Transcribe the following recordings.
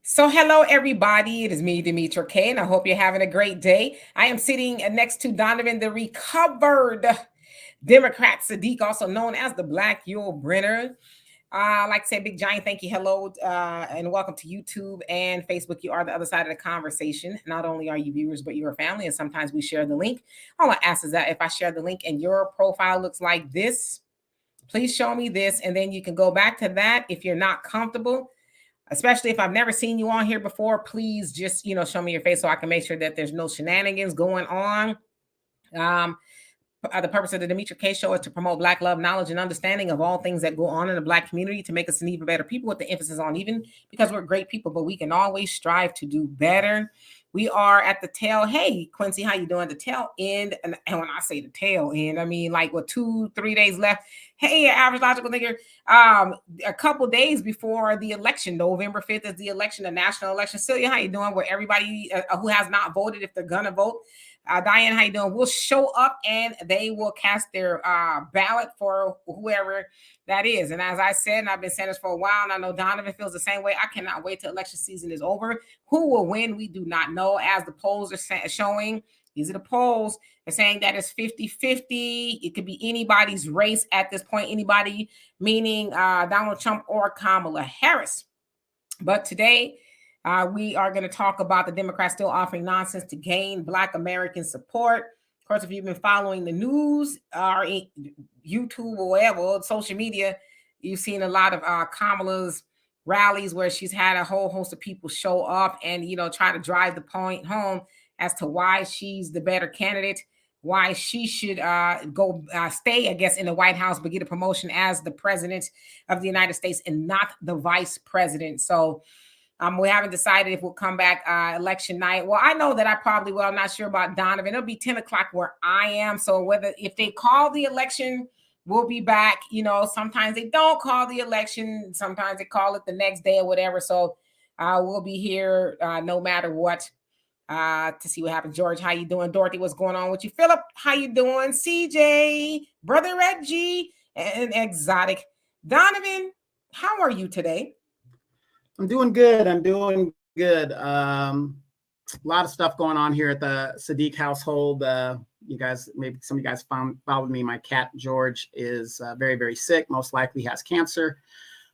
So, hello everybody. It is me, Demetra K, and I hope you're having a great day. I am sitting next to Donovan, the recovered Democrat Sadiq, also known as the Black Yule Brenner. Like I said, big giant thank you, hello, and welcome to YouTube and Facebook. You are the other side of the conversation. Not only are you viewers, but you're a family, and sometimes we share the link. All I ask is that if I share the link and your profile looks like this, please show me this, and then you can go back to that if you're not comfortable. Especially if I've never seen you on here before, please just, show me your face so I can make sure that there's no shenanigans going on. The purpose of the Demetra K Show is to promote Black love, knowledge, and understanding of all things that go on in the Black community to make us an even better people, with the emphasis on even, because we're great people, but we can always strive to do better. We are at the tail. Hey, Quincy, how you doing? The tail end. And when I say the tail end, I mean like 2-3 days left. Hey, average logical thinker. A couple days before the election, November 5th is the election, the national election. Celia, how you doing? Where everybody who has not voted, if they're gonna vote, Diane, how you doing? Will show up and they will cast their ballot for whoever that is. And as I said, and I've been saying this for a while, and I know Donovan feels the same way, I cannot wait till election season is over. Who will win? We do not know. As the polls are showing, these are the polls. They're saying that it's 50-50. It could be anybody's race at this point, anybody, meaning Donald Trump or Kamala Harris. But today, we are going to talk about the Democrats still offering nonsense to gain Black American support. Of course, if you've been following the news or YouTube or whatever, social media, you've seen a lot of Kamala's rallies where she's had a whole host of people show up and, try to drive the point home as to why she's the better candidate, why she should stay, I guess, in the White House, but get a promotion as the president of the United States and not the vice president. So we haven't decided if we'll come back election night. Well, I know that I probably will. I'm not sure about Donovan. It'll be 10 o'clock where I am. So if they call the election, we'll be back. Sometimes they don't call the election. Sometimes they call it the next day or whatever. So we'll be here no matter what to see what happens. George, how you doing? Dorothy, what's going on with you? Philip, how you doing? CJ, Brother Reggie, and Exotic. Donovan, how are you today? I'm doing good. A lot of stuff going on here at the Sadiq household. You guys, maybe some of you guys followed me. My cat, George, is very, very sick. Most likely has cancer.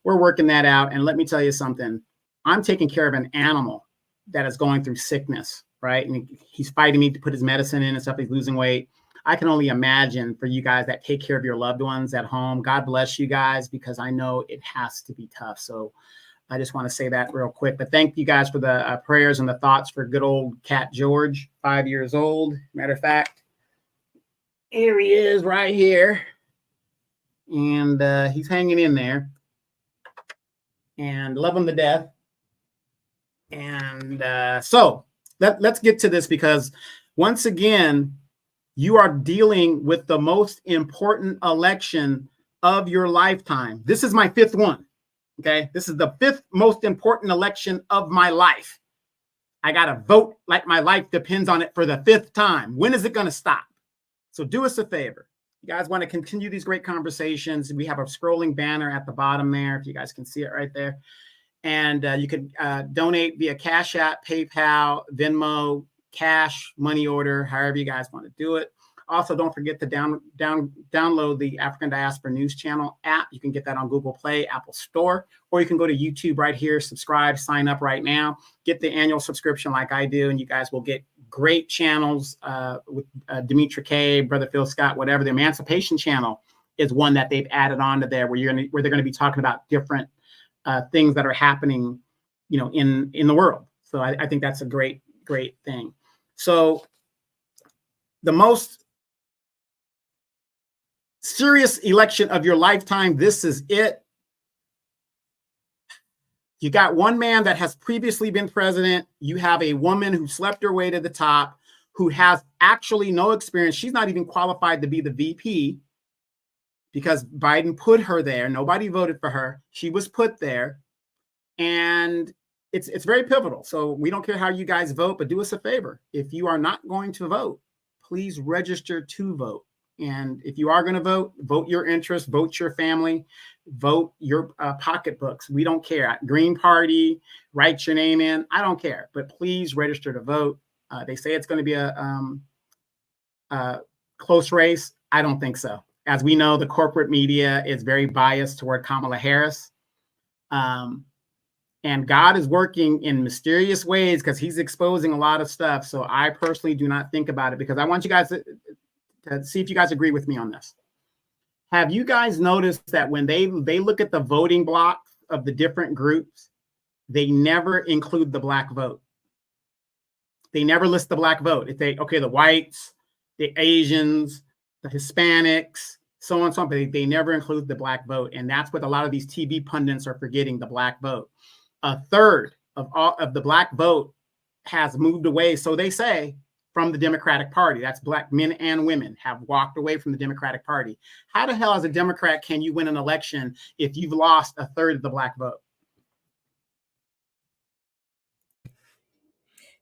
We're working that out. And let me tell you something. I'm taking care of an animal that is going through sickness, right? And he's fighting me to put his medicine in and stuff. He's losing weight. I can only imagine for you guys that take care of your loved ones at home. God bless you guys, because I know it has to be tough. So I just want to say that real quick. But thank you guys for the prayers and the thoughts for good old cat George, 5 years old. Matter of fact, here he is right here. And he's hanging in there. And love him to death. And so let's get to this, because once again, you are dealing with the most important election of your lifetime. This is my fifth one. Okay, this is the fifth most important election of my life. I got to vote like my life depends on it for the fifth time. When is it going to stop? So do us a favor. You guys want to continue these great conversations? We have a scrolling banner at the bottom there, if you guys can see it right there. And you can donate via Cash App, PayPal, Venmo, cash, money order, however you guys want to do it. Also, don't forget to download the African Diaspora News Channel app. You can get that on Google Play, Apple Store, or you can go to YouTube right here, subscribe, sign up right now, get the annual subscription like I do, and you guys will get great channels with Demetra K, Brother Phil Scott, whatever. The Emancipation Channel is one that they've added onto there, where they're going to be talking about different things that are happening, in the world. So I think that's a great thing. So the most serious election of your lifetime, this is it. You got one man that has previously been president. You have a woman who slept her way to the top, who has actually no experience. She's not even qualified to be the VP because Biden put her there. Nobody voted for her. She was put there. And it's very pivotal. So we don't care how you guys vote, but do us a favor. If you are not going to vote, please register to vote. And if you are going to vote, vote your interest, vote your family, vote your pocketbooks. We don't care. Green Party, write your name in. I don't care. But please register to vote. They say it's going to be a close race. I don't think so. As we know, the corporate media is very biased toward Kamala Harris. And God is working in mysterious ways because he's exposing a lot of stuff. So I personally do not think about it, because I want you guys to see if you guys agree with me on this. Have you guys noticed that when they look at the voting blocks of the different groups, they never include the black vote? They never list the black vote. If they, okay, the whites, the Asians, the Hispanics, so on and so on, but they never include the black vote. And that's what a lot of these TV pundits are forgetting, the black vote. A third of all of the black vote has moved away, so they say, from the Democratic Party. That's black men and women have walked away from the Democratic Party. How the hell, as a Democrat, can you win an election if you've lost a third of the black vote?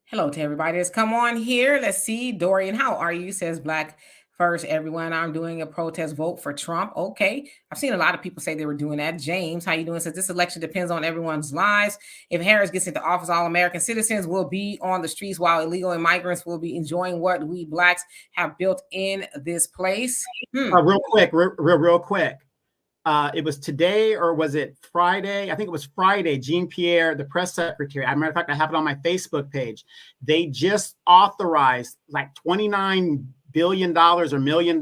Hello to everybody that's come on here. Let's see. Dorian, how are you? Says Black First, everyone. I'm doing a protest vote for Trump. Okay. I've seen a lot of people say they were doing that. James, how you doing? Says this election depends on everyone's lives. If Harris gets into office, all American citizens will be on the streets while illegal immigrants will be enjoying what we blacks have built in this place. Real quick. It was today, or was it Friday? I think it was Friday. Jean-Pierre, the press secretary, as a matter of fact, I have it on my Facebook page. They just authorized like $29 billion or $1 million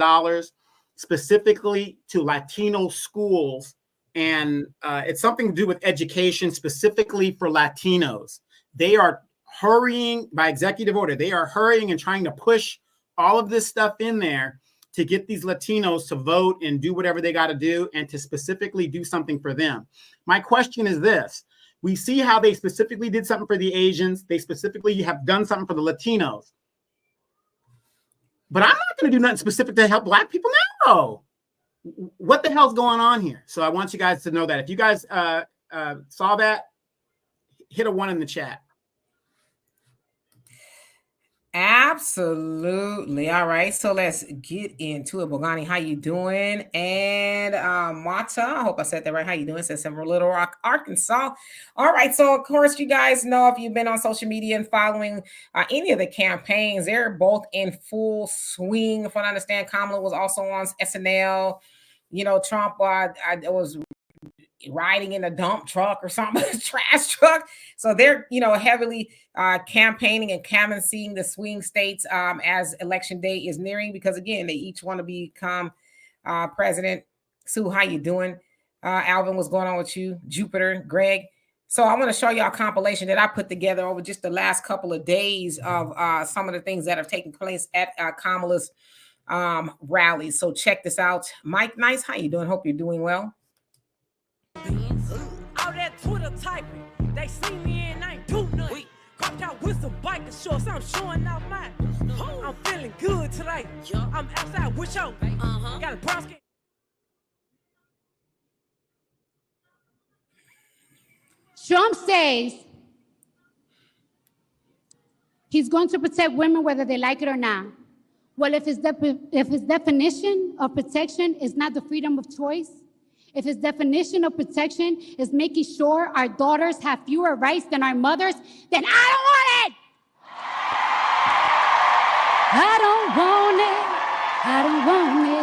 specifically to Latino schools. And it's something to do with education specifically for Latinos. They are hurrying by executive order. They are hurrying and trying to push all of this stuff in there to get these Latinos to vote and do whatever they got to do, and to specifically do something for them. My question is this. We see how they specifically did something for the Asians. They specifically have done something for the Latinos. But I'm not going to do nothing specific to help black people now. What the hell's going on here? So I want you guys to know that. If you guys saw that, hit a 1 in the chat. Absolutely. All right. So let's get into it. Bogani, how you doing? And Mata, I hope I said that right. How you doing? Says from Little Rock, Arkansas. All right. So of course, you guys know, if you've been on social media and following any of the campaigns, they're both in full swing. If I understand, Kamala was also on SNL. You know, Trump was riding in a dump truck or something, a trash truck. So they're, heavily campaigning and canvassing the swing states as election day is nearing, because again, they each want to become president. Sue, how you doing? Alvin, what's going on with you? Jupiter, Greg. So I want to show y'all a compilation that I put together over just the last couple of days of some of the things that have taken place at Kamala's rallies. So check this out. Mike Nice, how you doing? Hope you're doing well. All that Twitter typing, they see me and I ain't do nothing. Cropped out with some biker shorts, I'm showing off mine. I'm feeling good today. I'm outside with y'all. Got a brown skin. Trump says he's going to protect women whether they like it or not. Well, if his definition of protection is not the freedom of choice, if his definition of protection is making sure our daughters have fewer rights than our mothers, then I don't want it. I don't want it. I don't want it.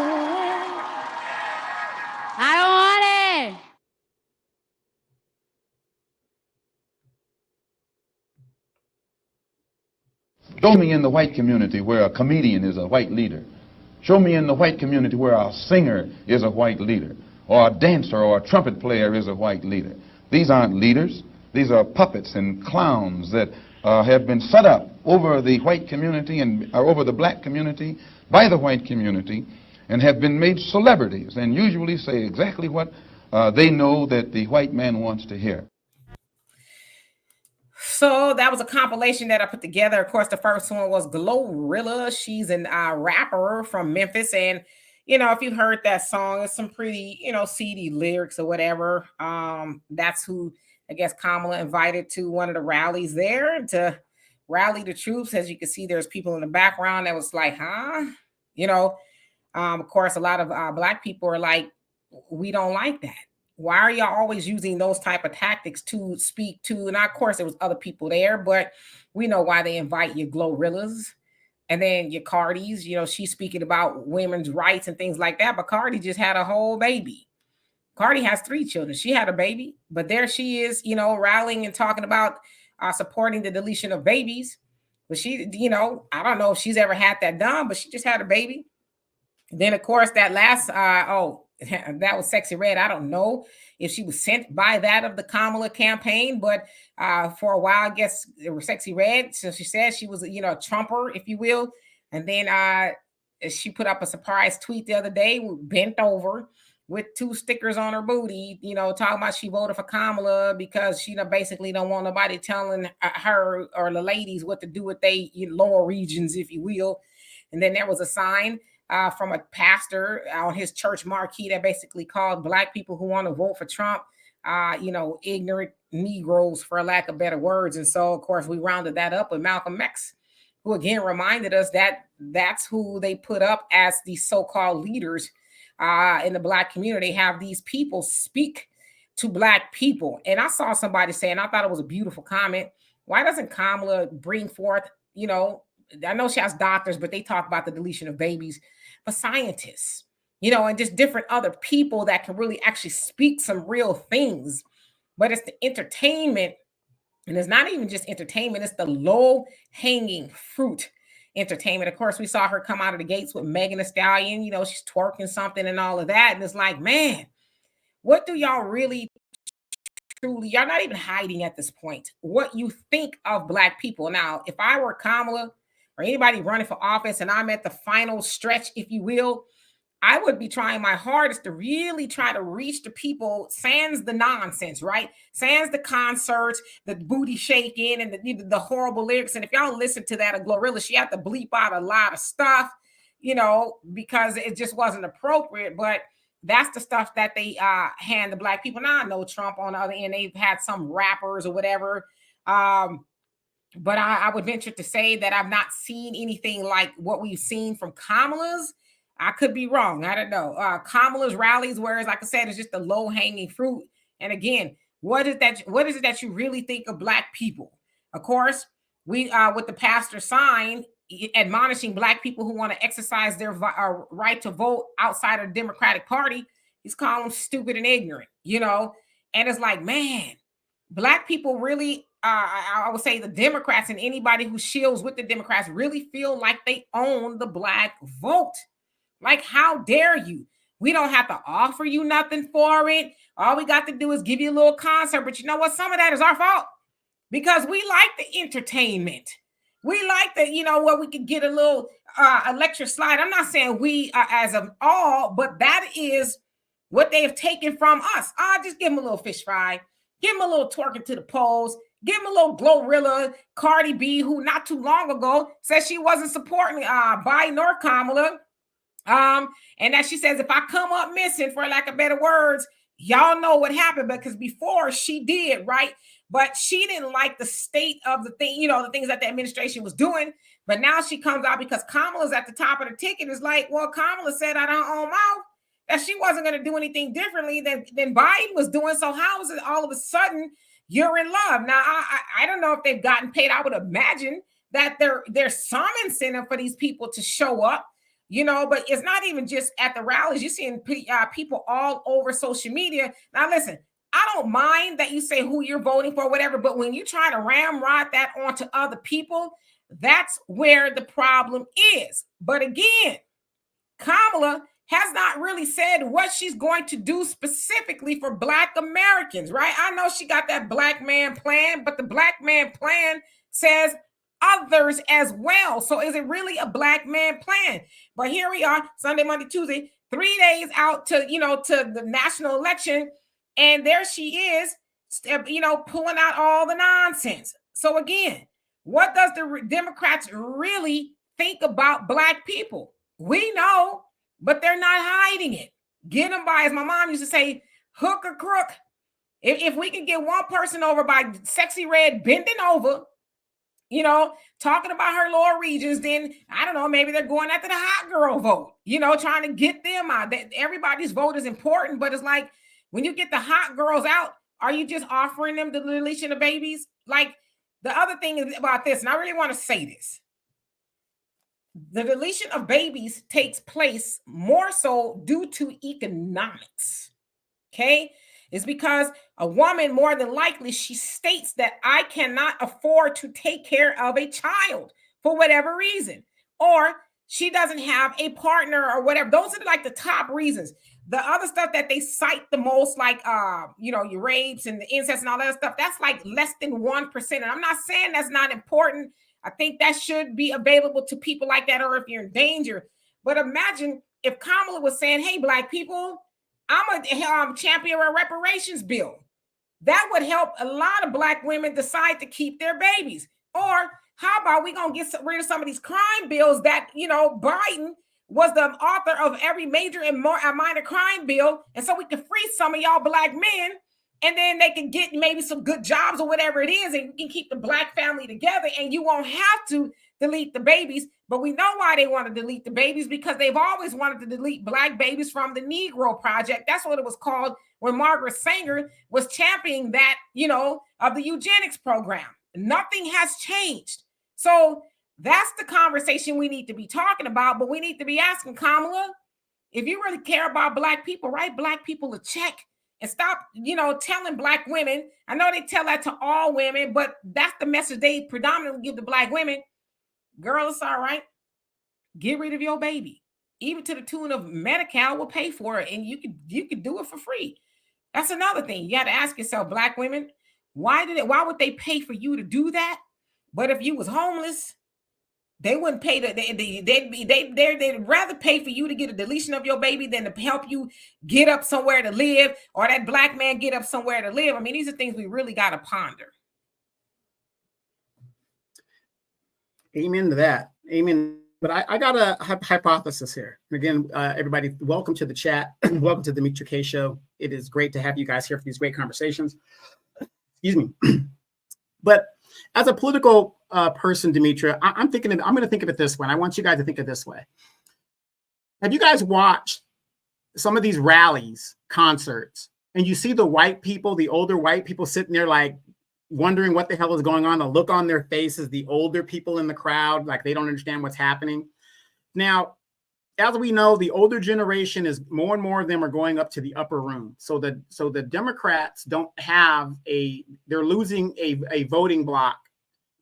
I don't want it. Show me in the white community where a comedian is a white leader. Show me in the white community where a singer is a white leader, or a dancer or a trumpet player is a white leader. These aren't leaders. These are puppets and clowns that have been set up over the white community and over the black community by the white community, and have been made celebrities and usually say exactly what they know that the white man wants to hear. So that was a compilation that I put together. Of course, the first one was Glorilla. She's a rapper from Memphis, and if you've heard that song, it's some pretty, seedy lyrics or whatever. That's who I guess Kamala invited to one of the rallies there to rally the troops. As you can see, there's people in the background that was like, huh? Of course, a lot of Black people are like, we don't like that. Why are y'all always using those type of tactics to speak to? And of course, there was other people there, but we know why they invite your Glorillas and then your Cardis. You know, she's speaking about women's rights and things like that, but Cardi just had a whole baby. Cardi has 3 children. She had a baby, but there she is, you know, rallying and talking about supporting the deletion of babies. But she, you know, I don't know if she's ever had that done, but she just had a baby. Then, of course, that last, that was Sexy Red. I don't know if she was sent by that of the Kamala campaign, but for a while, I guess it was Sexy Red. So she said she was, you know, a Trumper, if you will. And then she put up a surprise tweet the other day, bent over with 2 stickers on her booty, you know, talking about she voted for Kamala because she basically don't want nobody telling her or the ladies what to do with they lower regions, if you will. And then there was a sign from a pastor on his church marquee that basically called Black people who want to vote for Trump, you know, ignorant Negroes, for lack of better words. And so, of course, we rounded that up with Malcolm X, who again reminded us that that's who they put up as the so-called leaders in the Black community. Have these people speak to Black people. And I saw somebody saying, I thought it was a beautiful comment, why doesn't Kamala bring forth, you know, I know she has doctors, but they talk about the deletion of babies, but scientists, you know, and just different other people that can really actually speak some real things. But it's the entertainment, and it's not even just entertainment, it's the low-hanging fruit entertainment. Of course, we saw her come out of the gates with Megan Thee Stallion, you know, she's twerking something and all of that. And it's like, man, what do y'all really truly, y'all not even hiding at this point, what you think of Black people. Now, if I were Kamala or anybody running for office and I'm at the final stretch, if you will, I would be trying my hardest to really try to reach the people, sans the nonsense, right? Sans the concerts, the booty shaking, and the horrible lyrics. And if y'all listen to that, a Glorilla, she had to bleep out a lot of stuff, you know, because it just wasn't appropriate. But that's the stuff that they hand the Black people. Now, I know Trump on the other end, they've had some rappers or whatever. But I would venture to say that I've not seen anything like what we've seen from Kamala's. I could be wrong. I don't know. Kamala's rallies, whereas, like I said, it's just the low-hanging fruit. And again, what is that? What is it that you really think of Black people? Of course, we with the pastor sign admonishing Black people who want to exercise their right to vote outside of the Democratic Party, he's calling them stupid and ignorant, you know? And it's like, man, Black people really, I would say the Democrats and anybody who shills with the Democrats really feel like they own the Black vote. Like, how dare you? We don't have to offer you nothing for it. All we got to do is give you a little concert. But you know what? Some of that is our fault because we like the entertainment. We like the, you know, where we could get a little electric slide. I'm not saying we as of all, but that is what they have taken from us. Just give them a little fish fry. Give them a little twerking to the polls. Give them a little Glorilla, Cardi B, who not too long ago said she wasn't supporting Biden nor Kamala. And that she says, if I come up missing, for lack of better words, y'all know what happened, because before she did, right? But she didn't like the state of the thing, you know, the things that the administration was doing. But now she comes out because Kamala's at the top of the ticket. It's like, well, Kamala said out her own mouth that she wasn't going to do anything differently than Biden was doing. So how is it all of a sudden you're in love? Now, I don't know if they've gotten paid. I would imagine that there's some incentive for these people to show up. You know, but it's not even just at the rallies. You're seeing people all over social media. Now, listen, I don't mind that you say who you're voting for, whatever, but when you try to ramrod that onto other people, that's where the problem is. But again, Kamala has not really said what she's going to do specifically for Black Americans, right? I know she got that Black man plan, but the Black man plan says others as well. So is it really a Black man plan? But here we are, Sunday, Monday, Tuesday, 3 days out to, you know, to the national election. And there she is, you know, pulling out all the nonsense. So again, what does the Democrats really think about Black people? We know, but they're not hiding it. Get them by, as my mom used to say, hook or crook. If we can get one person over by Sexy Red bending over you know, talking about her lower regions, then I don't know, maybe they're going after the hot girl vote, you know, trying to get them out. Everybody's vote is important, but it's like when you get the hot girls out, are you just offering them the deletion of babies? Like the other thing is about this, and I really want to say this. The deletion of babies takes place more so due to economics. Okay? It's because a woman, more than likely, she states that I cannot afford to take care of a child for whatever reason, or she doesn't have a partner or whatever. Those are like the top reasons. The other stuff that they cite the most, like you know, your rapes and the incest and all that stuff, that's like less than 1%. And I'm not saying that's not important. I think that should be available to people like that, or if you're in danger. But imagine if Kamala was saying, hey, Black people, I'm a champion of a reparations bill. That would help a lot of Black women decide to keep their babies. Or how about we going to get rid of some of these crime bills that, you know, Biden was the author of every major and minor crime bill. And so we can free some of y'all Black men, and then they can get maybe some good jobs or whatever it is, and you can keep the Black family together, and you won't have to delete the babies. But we know why they want to delete the babies, because they've always wanted to delete Black babies from the Negro Project. That's what it was called when Margaret Sanger was championing that, you know, of the eugenics program. Nothing has changed. So that's the conversation we need to be talking about. But we need to be asking Kamala, if you really care about Black people, write Black people a check. And stop, you know, telling Black women. I know they tell that to all women, but that's the message they predominantly give to Black women. Girl, it's all right. Get rid of your baby. Even to the tune of Medi-Cal will pay for it, and you could do it for free. That's another thing. You got to ask yourself, Black women, why would they pay for you to do that? But if you was homeless, they wouldn't pay. They'd rather pay for you to get a deletion of your baby than to help you get up somewhere to live, or that Black man get up somewhere to live. I mean, these are things we really got to ponder. Amen to that. Amen. But I got a hypothesis here. Again, everybody, welcome to the chat. Welcome to the Meet Your K show. It is great to have you guys here for these great conversations. Excuse me. But as a political person, Demetra, I'm going to think of it this way. And I want you guys to think of it this way. Have you guys watched some of these rallies, concerts, and you see the white people, the older white people sitting there like wondering what the hell is going on? The look on their faces, the older people in the crowd, like they don't understand what's happening. Now, as we know, the older generation is more and more of them are going up to the upper room. So the Democrats don't have they're losing a voting block,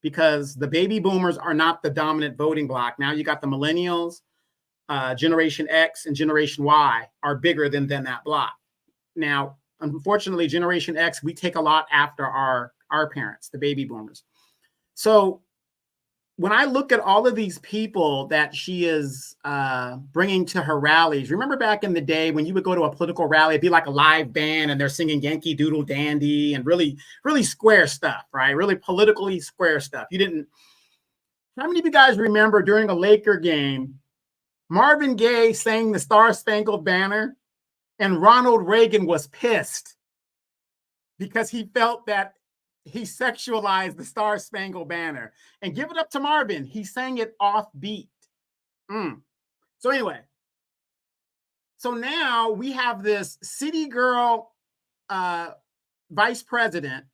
because the baby boomers are not the dominant voting block. Now you got the millennials, Generation X and Generation Y are bigger than that block. Now, unfortunately, Generation X, we take a lot after our parents, the baby boomers. So when I look at all of these people that she is bringing to her rallies, remember back in the day when you would go to a political rally, it'd be like a live band and they're singing Yankee Doodle Dandy and really, really square stuff, right? Really politically square stuff. How many of you guys remember during a Laker game, Marvin Gaye sang the Star Spangled Banner and Ronald Reagan was pissed because he felt that he sexualized the Star Spangled Banner? And give it up to Marvin. He sang it off beat. So anyway, so now we have this city girl vice president.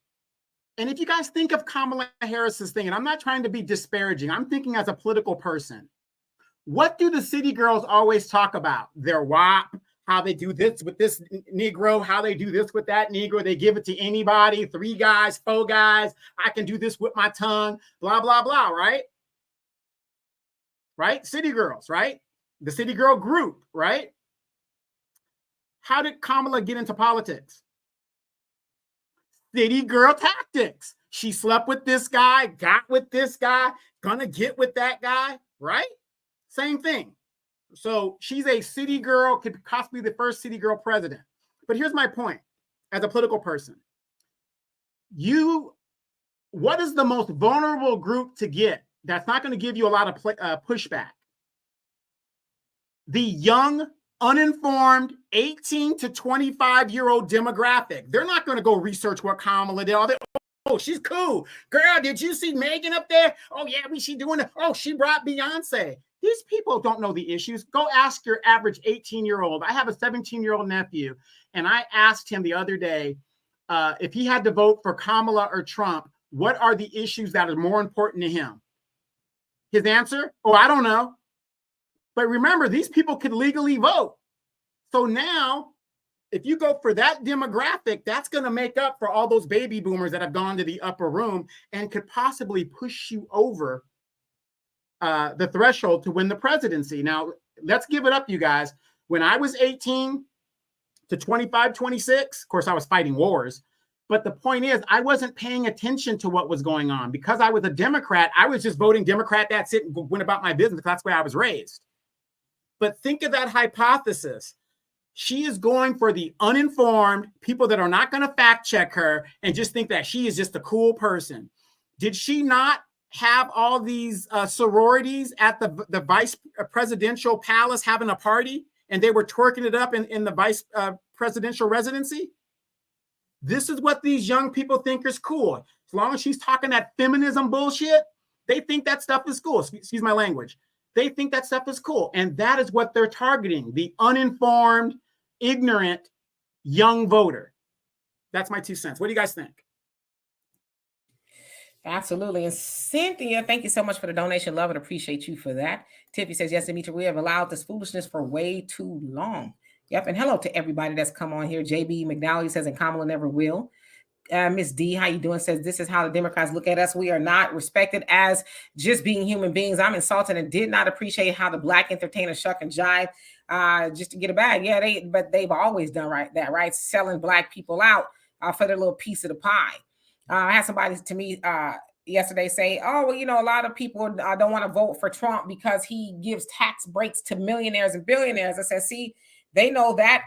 And if you guys think of Kamala Harris's thing, and I'm not trying to be disparaging, I'm thinking as a political person, what do the city girls always talk about? Their WAP, how they do this with this Negro, how they do this with that Negro. They give it to anybody, 3 guys, 4 guys. I can do this with my tongue, blah, blah, blah, right? Right? City girls, right? The city girl group, right? How did Kamala get into politics? City girl tactics. She slept with this guy, got with this guy, gonna get with that guy, right? Same thing. So she's a city girl, could possibly be the first city girl president. But here's my point as a political person. What is the most vulnerable group to get that's not going to give you a lot of pushback? The young, uninformed, 18 to 25-year-old demographic. They're not going to go research what Kamala did. Oh, she's cool. Girl, did you see Megan up there? Oh, yeah, she doing it. Oh, she brought Beyonce. These people don't know the issues. Go ask your average 18-year-old. I have a 17-year-old nephew, and I asked him the other day if he had to vote for Kamala or Trump, what are the issues that are more important to him? His answer, oh, I don't know. But remember, these people could legally vote. So now, if you go for that demographic, that's going to make up for all those baby boomers that have gone to the upper room and could possibly push you over the threshold to win the presidency. Now, let's give it up, you guys. When I was 18 to 25, 26, of course, I was fighting wars. But the point is, I wasn't paying attention to what was going on. Because I was a Democrat, I was just voting Democrat, that's it, and went about my business. That's where I was raised. But think of that hypothesis. She is going for the uninformed, people that are not going to fact check her and just think that she is just a cool person. Did she not have all these sororities at the vice presidential palace having a party, and they were twerking it up in the vice presidential residency? This is what these young people think is cool. As long as she's talking that feminism bullshit, they think that stuff is cool. Excuse my language. They think that stuff is cool. And that is what they're targeting, the uninformed, ignorant, young voter. That's my 2 cents. What do you guys think? Absolutely. And Cynthia, thank you so much for the donation. Love and appreciate you for that. Tiffy says, yes, Demetri, we have allowed this foolishness for way too long. Yep. And hello to everybody that's come on here. JB McDowell says, and Kamala never will. Miss D, how you doing? Says, this is how the Democrats look at us. We are not respected as just being human beings. I'm insulted and did not appreciate how the black entertainers shuck and jive just to get a bag. Yeah, they've always done that, right? Selling black people out for their little piece of the pie. I had somebody to me yesterday say, oh, well, a lot of people don't want to vote for Trump because he gives tax breaks to millionaires and billionaires. I said, see, they know that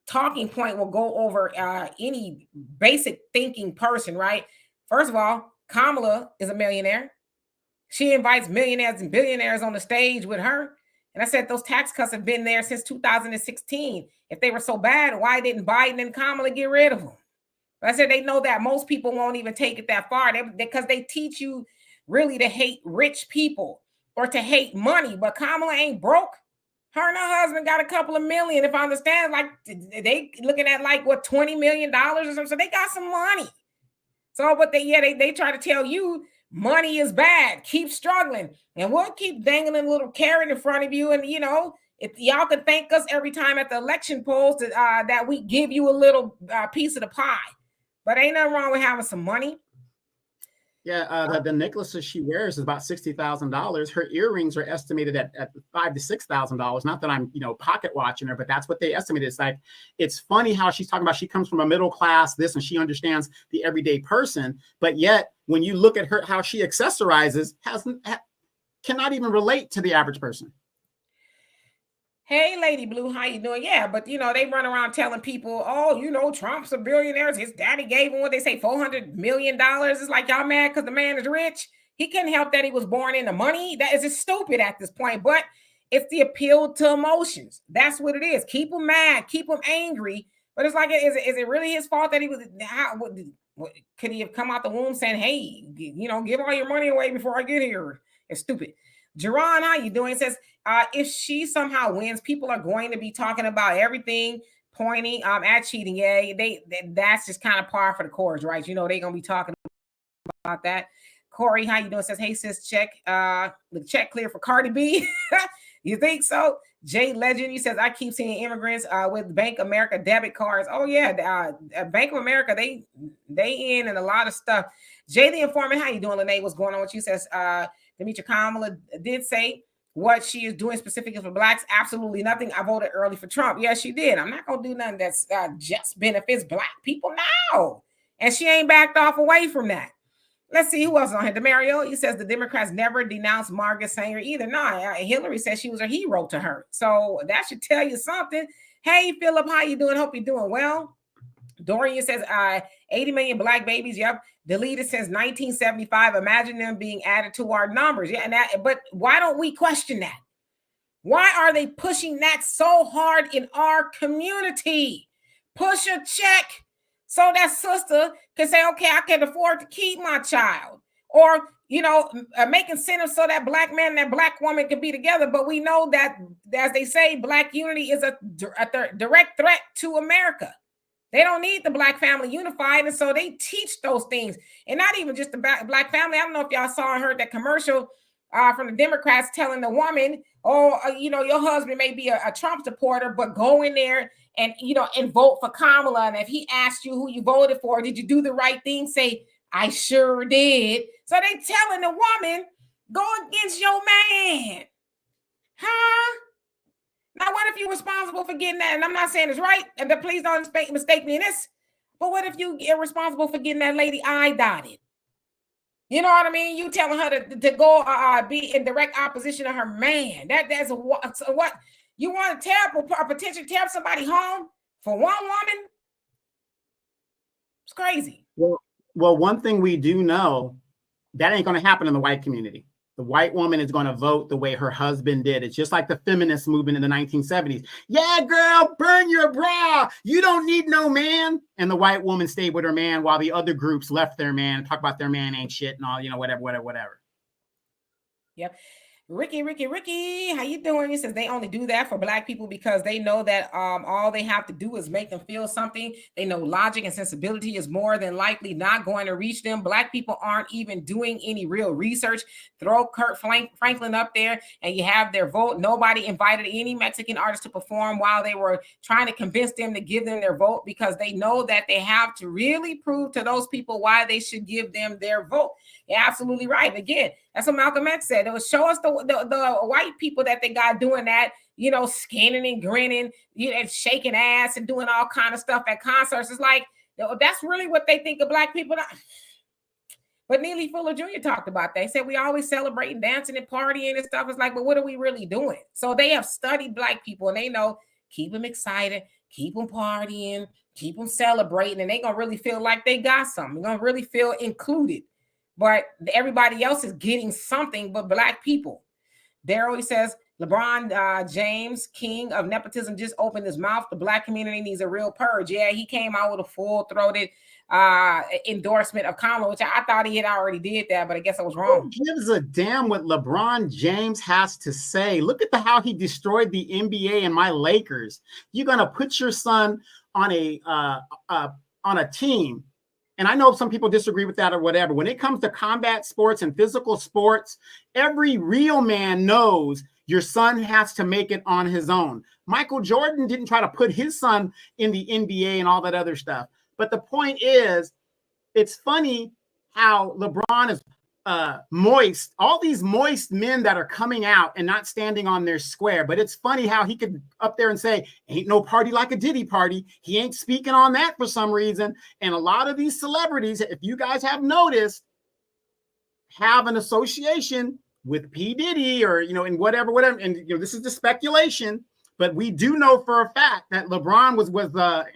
talking point will go over any basic thinking person, right? First of all, Kamala is a millionaire. She invites millionaires and billionaires on the stage with her. And I said, those tax cuts have been there since 2016. If they were so bad, why didn't Biden and Kamala get rid of them? But I said, they know that most people won't even take it that far because they teach you really to hate rich people or to hate money. But Kamala ain't broke. Her and her husband got a couple of million, if I understand, like they looking at like what, $20 million or something. So they got some money. So, but they try to tell you money is bad. Keep struggling. And we'll keep dangling a little carrot in front of you. And, if y'all can thank us every time at the election polls that we give you a little piece of the pie. But ain't nothing wrong with having some money. Yeah, the necklaces she wears is about $60,000. Her earrings are estimated at $5,000 to $6,000. Not that I'm, pocket watching her, but that's what they estimated. It's like, it's funny how she's talking about she comes from a middle class, this, and she understands the everyday person. But yet, when you look at her, how she accessorizes, cannot even relate to the average person. Hey, Lady Blue, how you doing? Yeah, but they run around telling people, oh, Trump's a billionaire. His daddy gave him what they say, $400 million. It's like, y'all mad because the man is rich. He couldn't help that he was born into money. That is just stupid at this point. But it's the appeal to emotions. That's what it is. Keep him mad, keep him angry. But it's like, is it really his fault that he was? Could he have come out the womb saying, hey, give all your money away before I get here? It's stupid. Jerron, how you doing? It says, if she somehow wins, people are going to be talking about everything, pointing at cheating. Yeah, that's just kind of par for the course, right? They're going to be talking about that. Corey, how you doing? It says, hey, sis, check the check clear for Cardi B. You think so? Jay Legend, he says, I keep seeing immigrants with Bank of America debit cards. Oh, yeah, Bank of America, they in and a lot of stuff. Jay the Informant, how you doing, Lene? What's going on with you? Says, Demetri, Kamala did say what she is doing specifically for blacks. Absolutely nothing. I voted early for Trump. Yes, she did. I'm not going to do nothing that's just benefits black people now. And she ain't backed off away from that. Let's see who else on here. DeMario, he says the Democrats never denounced Margaret Sanger either. No, Hillary said she was a hero to her. So that should tell you something. Hey, Philip, how you doing? Hope you're doing well. Dorian says 80 million black babies. Yep. Deleted since 1975. Imagine them being added to our numbers. Yeah, but why don't we question that? Why are they pushing that so hard in our community? Push a check So that sister can say, okay, I can afford to keep my child, or, you know, make incentives so that black man and that black woman can be together. But we know that, as they say, black unity is a direct threat to America. They don't need the black family unified. And so they teach those things. And not even just the black family. I don't know if y'all saw and heard that commercial from the Democrats telling the woman, oh, you know, your husband may be a Trump supporter, but go in there and, you know, and vote for Kamala. And if he asked you who you voted for, did you do the right thing? Say, I sure did. So they telling the woman, go against your man. Huh? Now, what if you're responsible for getting that? And I'm not saying it's right, and please don't mistake me in this, but what if you are responsible for getting that lady eye dotted? You know what I mean? You telling her to go be in direct opposition to her man. That's what you want to tear, potentially tear somebody home for one woman? It's crazy. Well, one thing we do know, that ain't going to happen in the white community. The white woman is going to vote the way her husband did. It's just like the feminist movement in the 1970s. Yeah, girl, burn your bra. You don't need no man. And the white woman stayed with her man while the other groups left their man, talk about their man ain't shit and all, you know, whatever. Yep. Ricky, how you doing? He says they only do that for black people because they know that all they have to do is make them feel something. They know logic and sensibility is more than likely not going to reach them. Black people aren't even doing any real research. Throw Kurt Franklin up there and you have their vote. Nobody invited any Mexican artists to perform while they were trying to convince them to give them their vote, because they know that they have to really prove to those people why they should give them their vote. You're absolutely right. And again, that's what Malcolm X said. It was show us the white people that they got doing that, you know, scanning and grinning, you know, and shaking ass and doing all kind of stuff at concerts. It's like, that's really what they think of black people. But Neely Fuller Jr. talked about that. He said we always celebrating, dancing and partying and stuff. It's like, but what are we really doing? So they have studied black people and they know, keep them excited, keep them partying, keep them celebrating, and they're going to really feel like they got something. They're going to really feel included. But everybody else is getting something but black people. Daryl, he says, LeBron James, king of nepotism, just opened his mouth. The black community needs a real purge. Yeah, he came out with a full-throated endorsement of Kamala, which I thought he had already did that, but I guess I was wrong. Who gives a damn what LeBron James has to say? Look at how he destroyed the NBA and my Lakers. You're going to put your son on a team. And I know some people disagree with that or whatever. When it comes to combat sports and physical sports, every real man knows your son has to make it on his own. Michael Jordan didn't try to put his son in the NBA and all that other stuff. But the point is, it's funny how LeBron is moist, all these moist men that are coming out and not standing on their square. But it's funny how he could up there and say, ain't no party like a Diddy party. He ain't speaking on that for some reason. And a lot of these celebrities, if you guys have noticed, have an association with P. Diddy or, you know, and whatever. And, you know, this is the speculation, but we do know for a fact that LeBron was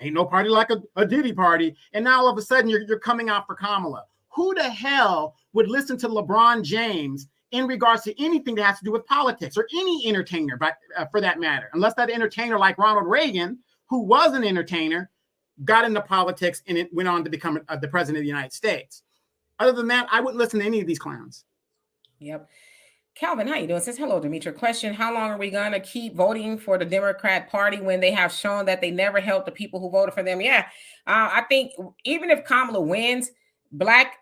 ain't no party like a Diddy party. And now all of a sudden you're coming out for Kamala. Who the hell would listen to LeBron James in regards to anything that has to do with politics, or any entertainer, but for that matter, unless that entertainer like Ronald Reagan, who was an entertainer, got into politics and it went on to become the president of the United States. Other than that, I wouldn't listen to any of these clowns. Yep. Calvin, how you doing? Says, hello, Demetra. Question, how long are we going to keep voting for the Democrat Party when they have shown that they never helped the people who voted for them? Yeah, I think even if Kamala wins, black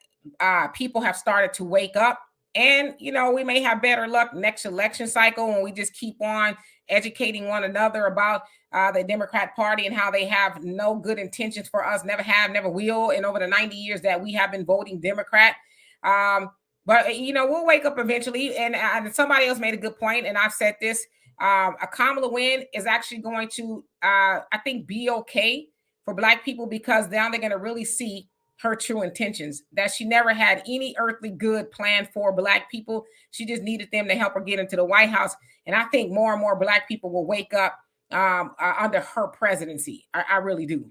people have started to wake up, and you know, we may have better luck next election cycle when we just keep on educating one another about the Democrat Party and how they have no good intentions for us, never have, never will, in over the 90 years that we have been voting Democrat. But you know, we'll wake up eventually. And somebody else made a good point, and I've said this: a Kamala win is actually going to, I think, be okay for black people, because now they're going to really see her true intentions, that she never had any earthly good plan for black people. She just needed them to help her get into the White House. And I think more and more black people will wake up under her presidency. I really do.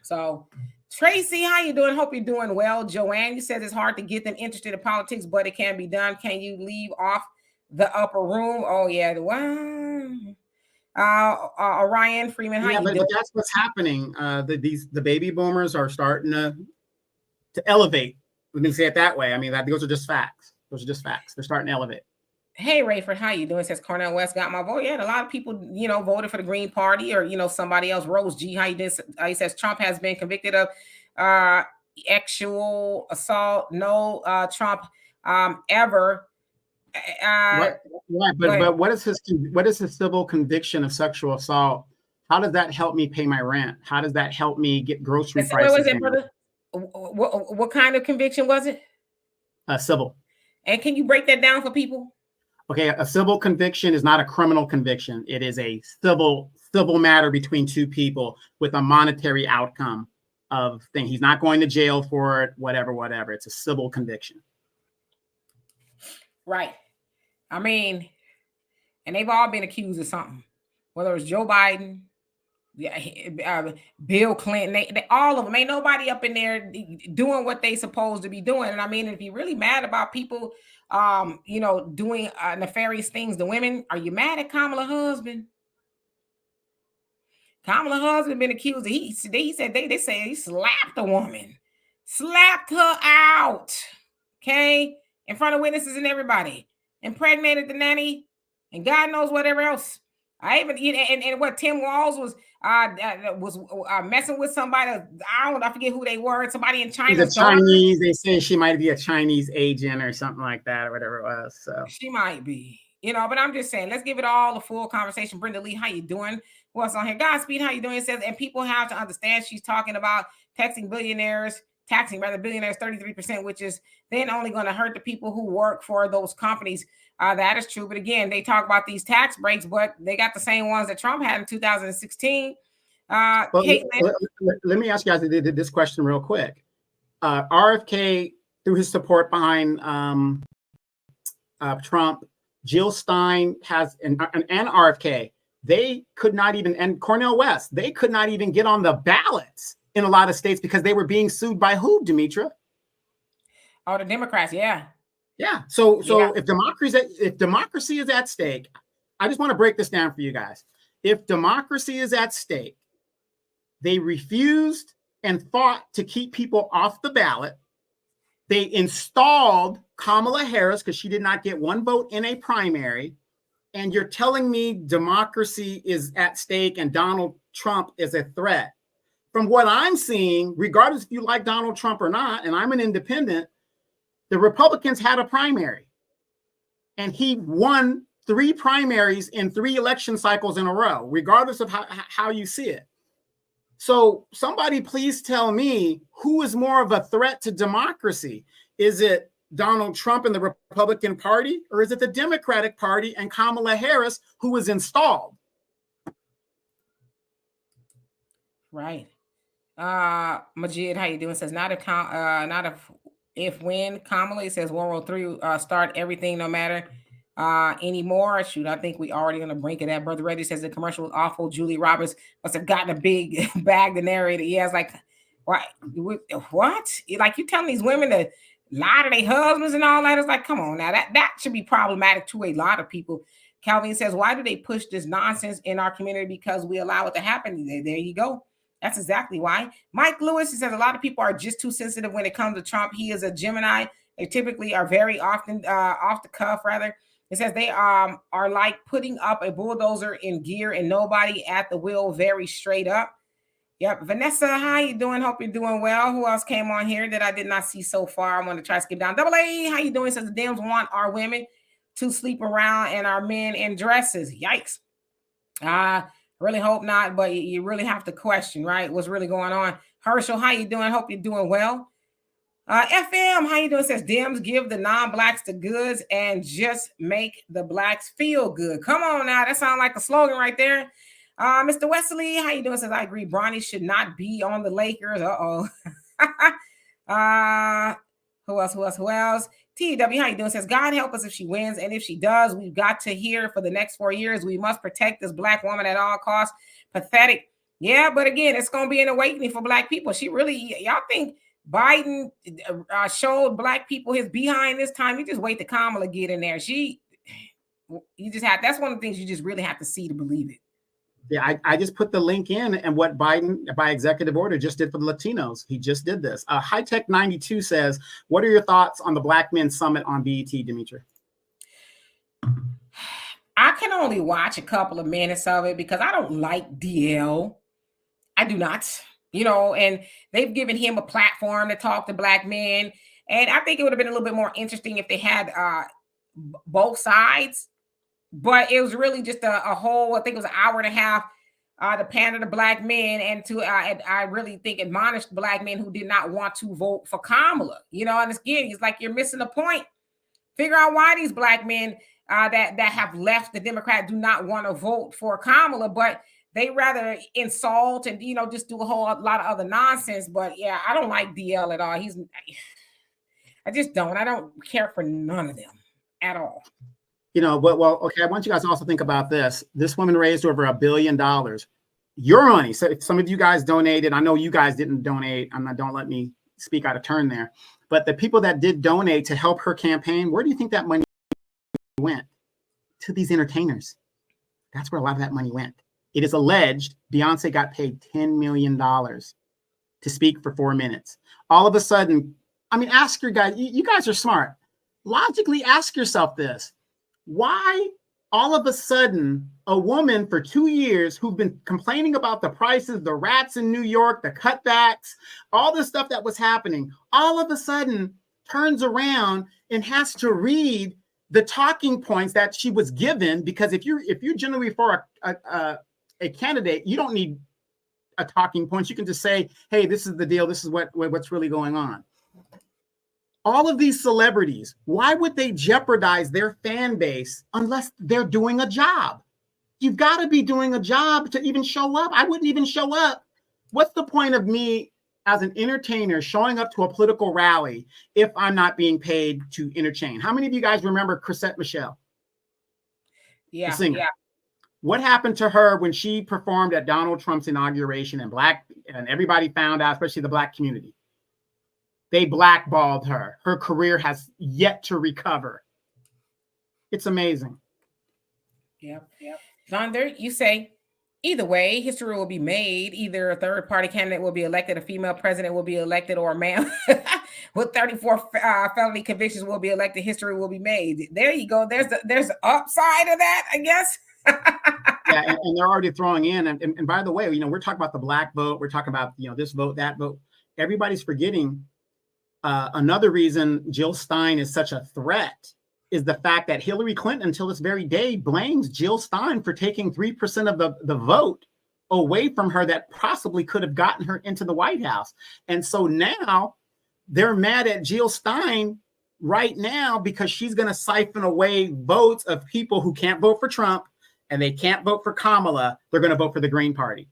So Tracy, how you doing? Hope you're doing well. Joanne, you said it's hard to get them interested in politics, but it can be done. Can you leave off the upper room? Oh yeah. Wow. Orion Freeman, how Yeah, you but doing? that's what's happening. The baby boomers are starting to elevate. Let me say it that way. I mean, those are just facts. Those are just facts. They're starting to elevate. Hey Rayford, how you doing? Says Cornel West got my vote. Yeah, and a lot of people, voted for the Green Party or somebody else. Rose G, how you doing? He says Trump has been convicted of sexual assault. No, Trump ever. But what is his civil conviction of sexual assault? How does that help me pay my rent? How does that help me get grocery prices? What was it, brother? What kind of conviction was it? Civil. And can you break that down for people? Okay, a civil conviction is not a criminal conviction. It is a civil matter between two people with a monetary outcome of thing. He's not going to jail for it, whatever. It's a civil conviction. Right. I mean, and they've all been accused of something, whether it's Joe Biden, Bill Clinton, they all of them. Ain't nobody up in there doing what they supposed to be doing. And I mean, if you're really mad about people, doing nefarious things to women, are you mad at Kamala's husband? Kamala's husband been accused. They say he slapped a woman, slapped her out, okay, in front of witnesses and everybody, impregnated the nanny, and God knows whatever else. I even and what Tim Walz was messing with somebody. I forget who they were. Somebody in China. She's a Chinese. They say she might be a Chinese agent or something like that, or whatever it was. So she might be, But I'm just saying, let's give it all a full conversation. Brenda Lee, how you doing? Who else on here? Godspeed, how you doing? It says, and people have to understand she's talking about taxing billionaires 33%, which is then only going to hurt the people who work for those companies. That is true. But again, they talk about these tax breaks, but they got the same ones that Trump had in 2016. Let me ask you guys this question real quick. RFK, through his support behind Trump, Jill Stein has and RFK, they could not even, and Cornel West, they could not even get on the ballots in a lot of states because they were being sued by who, Demetra? Oh, the Democrats, yeah. Yeah. So if democracy is at stake, I just want to break this down for you guys. If democracy is at stake, they refused and fought to keep people off the ballot. They installed Kamala Harris because she did not get one vote in a primary. And you're telling me democracy is at stake and Donald Trump is a threat. From what I'm seeing, regardless if you like Donald Trump or not, and I'm an independent, the Republicans had a primary. And he won 3 primaries in 3 election cycles in a row, regardless of how you see it. So somebody please tell me who is more of a threat to democracy? Is it Donald Trump and the Republican Party, or is it the Democratic Party and Kamala Harris, who was installed? Right. Majid, how you doing? Says not if when Kamala says World War III start everything no matter anymore. Shoot, I think we already on the brink of that. Brother Reddy says the commercial was awful. Julie Roberts must have gotten a big bag to narrate it. Yeah, it's like, what? Like you telling these women to lie to their husbands and all that? It's like, come on now, that should be problematic to a lot of people. Calvin says, why do they push this nonsense in our community? Because we allow it to happen. There you go. That's exactly why. Mike Lewis, he says a lot of people are just too sensitive when it comes to Trump. He is a Gemini. They typically are very often off the cuff, rather. It says they are like putting up a bulldozer in gear and nobody at the wheel, very straight up. Yep. Vanessa, how you doing? Hope you're doing well. Who else came on here that I did not see so far? I want to try to skip down. Double A, how you doing? It says the Dems want our women to sleep around and our men in dresses. Yikes. Really hope not, but you really have to question, right? What's really going on? Herschel, how you doing? Hope you're doing well. FM, how you doing? It says Dems give the non-blacks the goods and just make the blacks feel good. Come on now, that sounds like a slogan right there. Mr. Wesley, how you doing? It says I agree. Bronny should not be on the Lakers. Who else? TW, how you doing? It says God help us if she wins, and if she does, we've got to hear for the next 4 years. We must protect this black woman at all costs. Pathetic. Yeah, but again, it's going to be an awakening for black people. Y'all think Biden showed black people his behind this time? You just wait till Kamala get in there. That's one of the things you just really have to see to believe it. Yeah, I just put the link in, and what Biden by executive order just did for the Latinos. He just did this. High Tech 92 says, "What are your thoughts on the Black Men Summit on BET, Demetra?" I can only watch a couple of minutes of it because I don't like DL. I do not, and they've given him a platform to talk to Black men. And I think it would have been a little bit more interesting if they had both sides. But it was really just a whole, I think it was an hour and a half to pander to Black men and to, I really think, admonished Black men who did not want to vote for Kamala. And again, it's like you're missing the point. Figure out why these Black men that have left the Democrat do not want to vote for Kamala, but they rather insult and just do a whole lot of other nonsense. But yeah, I don't like DL at all. I just don't. I don't care for none of them at all. Well, okay. I want you guys to also think about this. This woman raised over $1 billion. Your money. So if some of you guys donated, I know you guys didn't donate. Don't let me speak out of turn there. But the people that did donate to help her campaign, where do you think that money went? To these entertainers. That's where a lot of that money went. It is alleged Beyonce got paid $10 million to speak for 4 minutes. All of a sudden, ask your guys, you guys are smart. Logically ask yourself this. Why all of a sudden a woman for 2 years who's been complaining about the prices, the rats in New York, the cutbacks, all the stuff that was happening, all of a sudden turns around and has to read the talking points that she was given? Because if you're generally for a candidate, you don't need a talking point. You can just say, hey, this is the deal. This is what's really going on. All of these celebrities, why would they jeopardize their fan base unless they're doing a job? You've got to be doing a job to even show up. I wouldn't even show up. What's the point of me as an entertainer showing up to a political rally if I'm not being paid to entertain? How many of you guys remember Chrisette Michele? Yeah, the singer? yeah. What happened to her when she performed at Donald Trump's inauguration and everybody found out, especially the Black community? They blackballed her. Her career has yet to recover. It's amazing. Yep. Thunder, you say, either way, history will be made. Either a third-party candidate will be elected, a female president will be elected, or a man with 34 felony convictions will be elected. History will be made. There you go. There's the upside of that, I guess. Yeah, and they're already throwing in. And by the way, we're talking about the Black vote. We're talking about this vote, that vote. Everybody's forgetting. Another reason Jill Stein is such a threat is the fact that Hillary Clinton, until this very day, blames Jill Stein for taking 3% of the vote away from her that possibly could have gotten her into the White House. And so now they're mad at Jill Stein right now because she's going to siphon away votes of people who can't vote for Trump and they can't vote for Kamala. They're going to vote for the Green Party.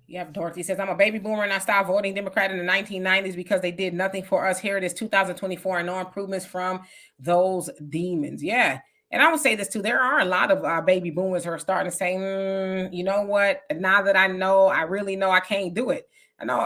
Yeah, Dorothy says, I'm a baby boomer and I stopped voting Democrat in the 1990s because they did nothing for us. Here it is 2024 and no improvements from those demons. Yeah. And I would say this too. There are a lot of baby boomers who are starting to say, you know what? Now that I really know I can't do it. I know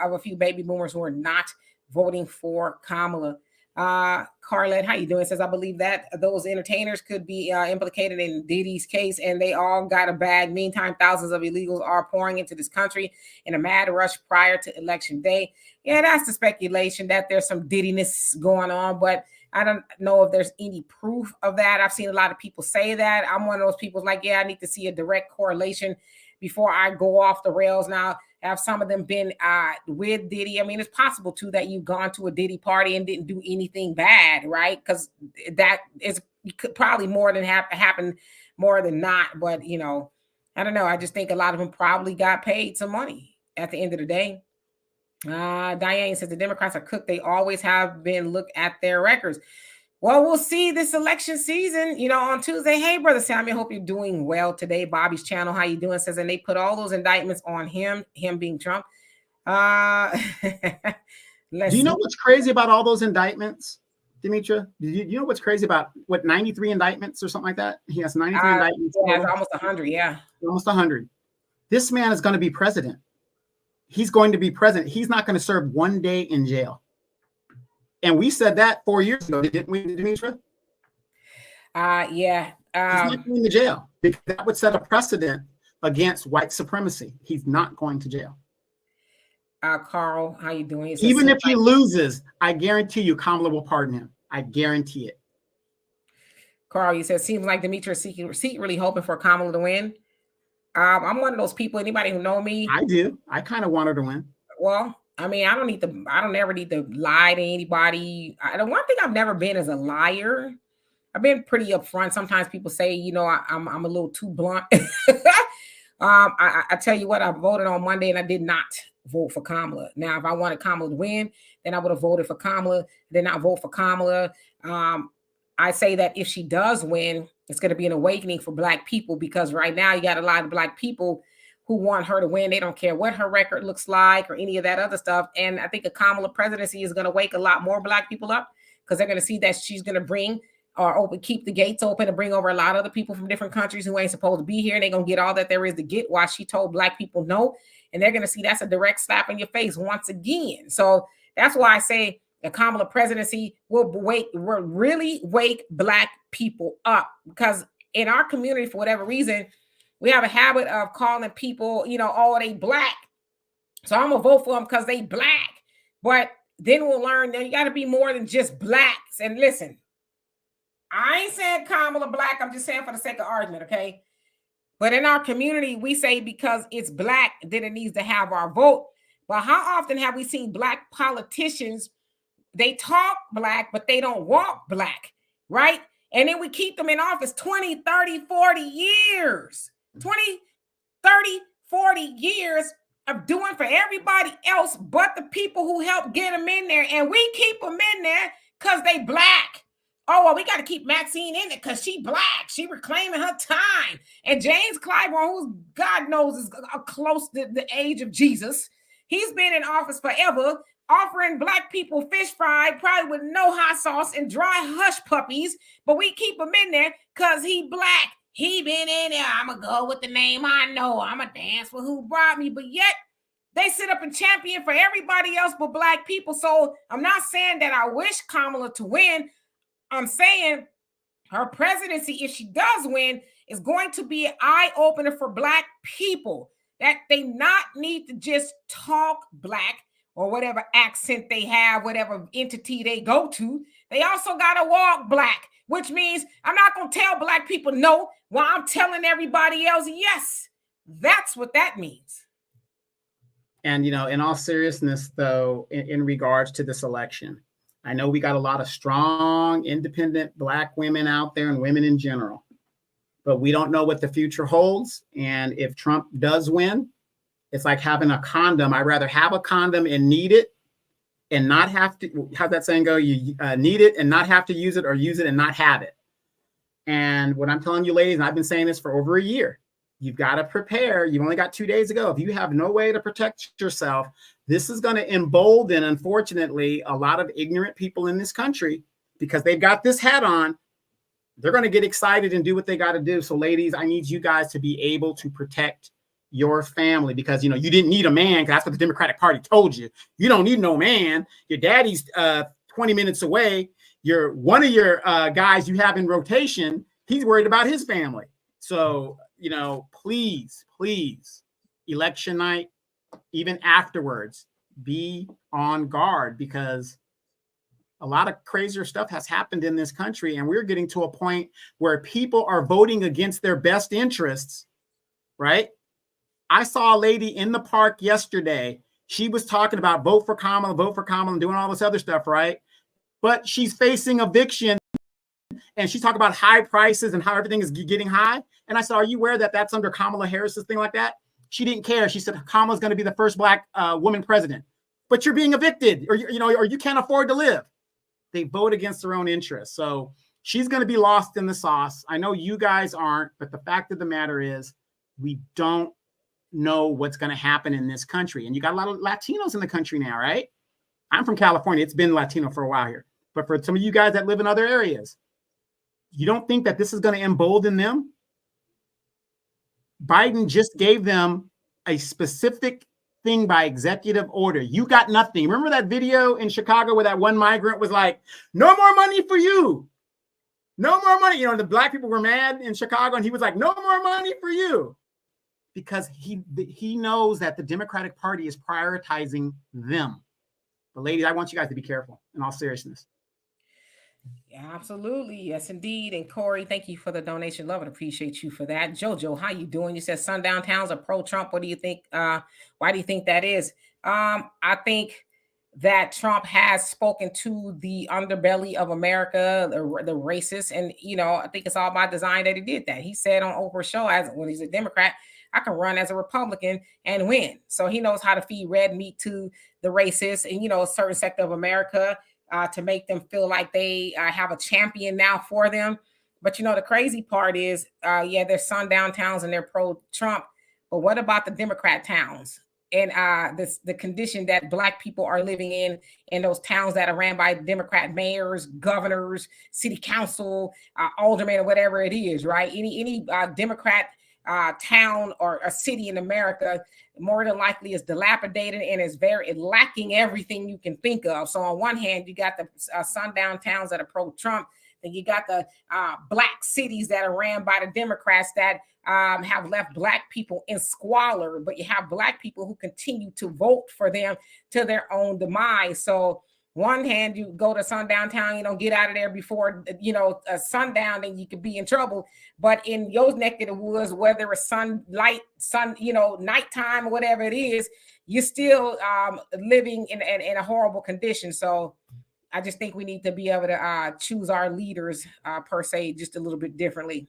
of a few baby boomers who are not voting for Kamala. Carlette, how you doing? Says, I believe that those entertainers could be implicated in Diddy's case and they all got a bag. Meantime, thousands of illegals are pouring into this country in a mad rush prior to election day. Yeah, that's the speculation that there's some Diddiness going on, but I don't know if there's any proof of that. I've seen a lot of people say that. I'm one of those people like, yeah, I need to see a direct correlation before I go off the rails. Now, have some of them been with Diddy? I mean, it's possible too that you've gone to a Diddy party and didn't do anything bad, right? Because that is probably more than happen more than not. But I don't know. I just think a lot of them probably got paid some money at the end of the day. Diane says the Democrats are cooked. They always have been. Look at their records. Well, we'll see this election season, on Tuesday. Hey, Brother Samuel, hope you're doing well today. Bobby's channel, how you doing? Says, and they put all those indictments on him being Trump. Do you know what's crazy about all those indictments, Demetra? Do you know what's crazy about 93 indictments or something like that? He has 93 indictments. Yeah, it's almost 100, yeah. Almost 100. This man is going to be president. He's going to be president. He's not going to serve 1 day in jail. And we said that 4 years ago, didn't we, Demetra? Yeah. not going to jail because that would set a precedent against white supremacy. He's not going to jail. Carl, how you doing? Even if he loses, I guarantee you Kamala will pardon him. I guarantee it. Carl, you said, seems like Demetrius secretly hoping for Kamala to win. I'm one of those people, anybody who know me. I do. I kind of want her to win. Well, I mean, I don't ever need to lie to anybody. The one thing I've never been is a liar. I've been pretty upfront. Sometimes people say, you know, I'm a little too blunt. I tell you what, I voted on Monday and I did not vote for Kamala. Now, if I wanted Kamala to win, then I would have voted for Kamala, then not vote for Kamala. I say that if she does win, it's going to be an awakening for Black people, because right now you got a lot of Black people who want her to win. They don't care what her record looks like or any of that other stuff. And I think a Kamala presidency is going to wake a lot more Black people up, because they're going to see that she's going to bring or keep the gates open and bring over a lot of other people from different countries who ain't supposed to be here. And they're going to get all that there is to get while she told Black people no. And they're going to see that's a direct slap in your face once again. So that's why I say the Kamala presidency will really wake Black people up, because in our community, for whatever reason, we have a habit of calling people, you know, oh, they Black. So I'm going to vote for them because they Black. But then we'll learn that you got to be more than just Blacks. And listen, I ain't saying Kamala Black. I'm just saying for the sake of argument, okay? But in our community, we say because it's Black, then it needs to have our vote. But how often have we seen Black politicians, they talk Black, but they don't walk Black, right? And then we keep them in office 20, 30, 40 years. 20, 30, 40 years of doing for everybody else but the people who helped get them in there. And we keep them in there because they Black. Oh, well, we got to keep Maxine in it because she Black. She reclaiming her time. And James Clyburn, who's God knows is close to the age of Jesus, he's been in office forever, offering Black people fish fry, probably with no hot sauce and dry hush puppies. But we keep him in there because he Black. He been in there. I'm going to go with the name I know. I'm going to dance for who brought me. But yet, they sit up and champion for everybody else but Black people. So I'm not saying that I wish Kamala to win. I'm saying her presidency, if she does win, is going to be an eye-opener for Black people, that they not need to just talk Black or whatever accent they have, whatever entity they go to. They also got to walk Black, which means I'm not going to tell Black people no while I'm telling everybody else yes. That's what that means. And, you know, in all seriousness, though, in regards to this election, I know we got a lot of strong, independent Black women out there and women in general, but we don't know what the future holds. And if Trump does win, it's like having a condom. I'd rather have a condom and need it and not have to, how's that saying go? You need it and not have to use it, or use it and not have it. And what I'm telling you, ladies, and I've been saying this for over a year, you've got to prepare. You've only got 2 days to go. If you have no way to protect yourself, this is going to embolden, unfortunately, a lot of ignorant people in this country, because they've got this hat on. They're going to get excited and do what they got to do. So, ladies, I need you guys to be able to protect your family, because, you know, you didn't need a man, because that's what the Democratic Party told you. You don't need no man. Your daddy's 20 minutes away. One of your guys you have in rotation, he's worried about his family. So, you know, please, election night, even afterwards, be on guard, because a lot of crazier stuff has happened in this country, and we're getting to a point where people are voting against their best interests, right? I saw a lady in the park yesterday. She was talking about vote for Kamala, and doing all this other stuff, right? But she's facing eviction, and she's talking about high prices and how everything is getting high. And I said, are you aware that that's under Kamala Harris's thing like that? She didn't care. She said Kamala's going to be the first Black woman president. But you're being evicted, or you can't afford to live. They vote against their own interests. So she's going to be lost in the sauce. I know you guys aren't, but the fact of the matter is we don't know what's going to happen in this country. And you got a lot of Latinos in the country now, right? I'm from California. It's been Latino for a while here. But for some of you guys that live in other areas, you don't think that this is going to embolden them? Biden just gave them a specific thing by executive order. You got nothing. Remember that video in Chicago where that one migrant was like, no more money for you. No more money. You know, the black people were mad in Chicago, and he was like, no more money for you. Because he knows that the Democratic Party is prioritizing them. But ladies, I want you guys to be careful in all seriousness. Yeah, absolutely. Yes, indeed. And Corey, thank you for the donation. Love and appreciate you for that. Jojo, how you doing? You said sundown towns are pro-Trump. What do you think? Why do you think that is? I think that Trump has spoken to the underbelly of America, the racists. And, you know, I think it's all by design that he did that. He said on Oprah's show, as when he's a Democrat, I can run as a Republican and win. So he knows how to feed red meat to the racists and, you know, a certain sector of America to make them feel like they have a champion now for them. But, you know, the crazy part is, yeah, there's sundown towns and they're pro-Trump. But what about the Democrat towns? And the condition that Black people are living in those towns that are ran by Democrat mayors, governors, city council, aldermen, or whatever it is, right? Any Democrat town or a city in America more than likely is dilapidated and is very lacking everything you can think of. So on one hand, you got the sundown towns that are pro-Trump, then you got the Black cities that are ran by the Democrats that have left Black people in squalor, but you have Black people who continue to vote for them to their own demise. So one hand, you go to sundown town, you don't get out of there before, you know, sundown, then you could be in trouble. But in your neck of the woods, whether it's sunlight, you know, nighttime, or whatever it is, you're still living in a horrible condition. So I just think we need to be able to choose our leaders per se, just a little bit differently.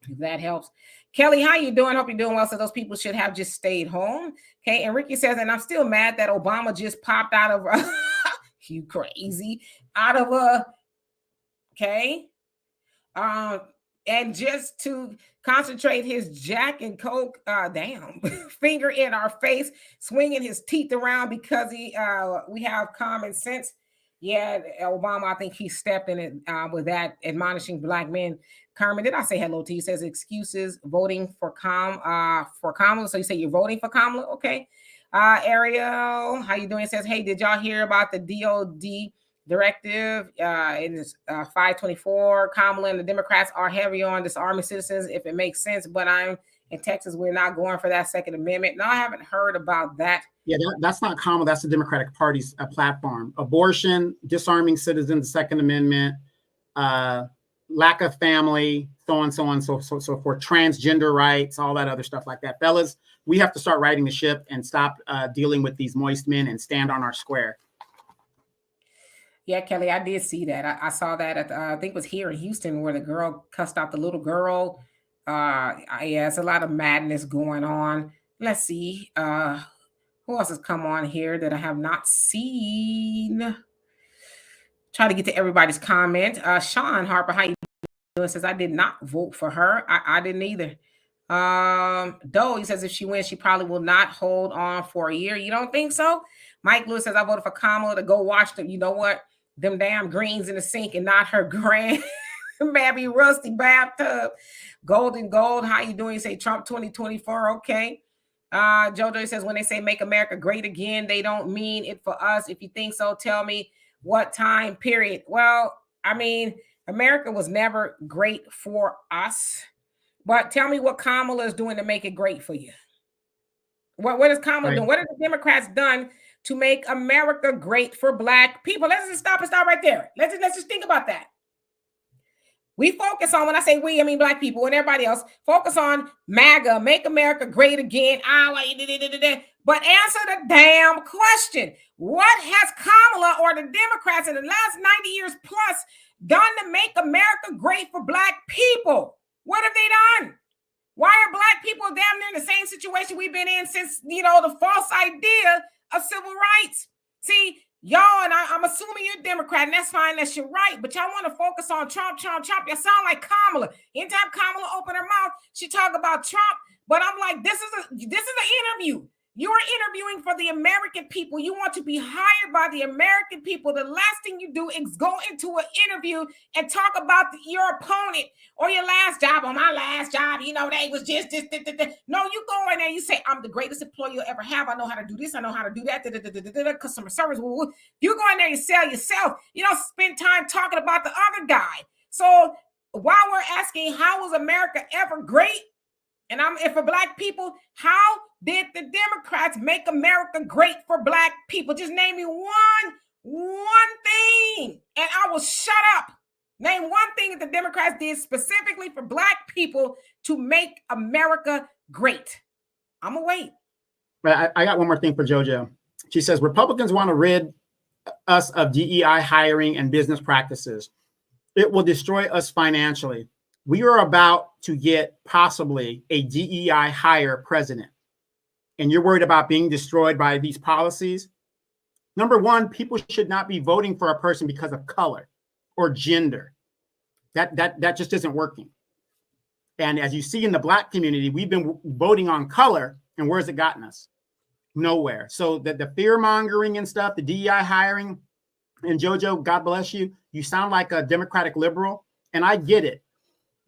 If that helps. Kelly, how you doing? Hope you're doing well. So those people should have just stayed home. Okay. And Ricky says, and I'm still mad that Obama just popped out of you crazy out of okay. And just to concentrate his Jack and Coke damn finger in our face, swinging his teeth around because we have common sense. Yeah, Obama, I think he stepped in it with that, admonishing Black men. Carmen, did I say hello to you? He says excuses voting for Kamala. So you say you're voting for Kamala? Okay. Ariel, how you doing? It says, hey, did y'all hear about the DOD directive in 524? Kamala and the Democrats are heavy on disarming citizens if it makes sense, but I'm in Texas, we're not going for that Second Amendment. No, I haven't heard about that. Yeah, that's not Kamala. That's the Democratic Party's platform. Abortion, disarming citizens, the Second Amendment, lack of family, so on, so forth, transgender rights, all that other stuff like that. Fellas, we have to start riding the ship and stop dealing with these moist men and stand on our square. Yeah, Kelly, I did see that. I saw that at I think it was here in Houston where the girl cussed out the little girl. Yeah, it's a lot of madness going on. Let's see. Who else has come on here that I have not seen? Try to get to everybody's comment. Sean Harper, how you doing? Says, I did not vote for her. I didn't either. Doe, he says if she wins, she probably will not hold on for a year. You don't think so? Mike Lewis says, I voted for Kamala to go wash them. You know what? Them damn greens in the sink and not her grand Babby rusty bathtub. Golden Gold, how you doing? You say Trump 2024. Okay. Jojo says, when they say make America great again, they don't mean it for us. If you think so, tell me what time period. Well, I mean, America was never great for us, but tell me what Kamala is doing to make it great for you. What is Kamala doing? What have the Democrats done to make America great for Black people? Let's just stop right there. Let's just think about that. We focus on, when I say we, I mean Black people and everybody else, focus on MAGA, make America great again. But answer the damn question. What has Kamala or the Democrats in the last 90 years plus done to make America great for Black people? What have they done? Why are Black people damn near in the same situation we've been in since, you know, the false idea of civil rights? See, y'all, and I'm assuming you're a Democrat, and that's fine, that's your right, but y'all want to focus on Trump. Y'all sound like Kamala. Anytime Kamala open her mouth, she talk about Trump, but I'm like, this is an interview. You are interviewing for the American people. You want to be hired by the American people. The last thing you do is go into an interview and talk about your opponent or your last job. On my last job, you know, they was just this. No, you go in there, you say, I'm the greatest employee you'll ever have. I know how to do this. I know how to do that. Customer service. You go in there and sell yourself. You don't spend time talking about the other guy. So while we're asking, how was America ever great? And for Black people, how did the Democrats make America great for Black people? Just name me one thing, and I will shut up. Name one thing that the Democrats did specifically for Black people to make America great. I'm gonna wait. I got one more thing for JoJo. She says Republicans want to rid us of DEI hiring and business practices. It will destroy us financially. We are about to get possibly a DEI hire president, and you're worried about being destroyed by these policies. Number one, people should not be voting for a person because of color or gender. That just isn't working. And as you see in the Black community, we've been voting on color, and where's it gotten us? Nowhere. So the fear mongering and stuff, the DEI hiring, and JoJo, God bless you. You sound like a Democratic liberal, and I get it.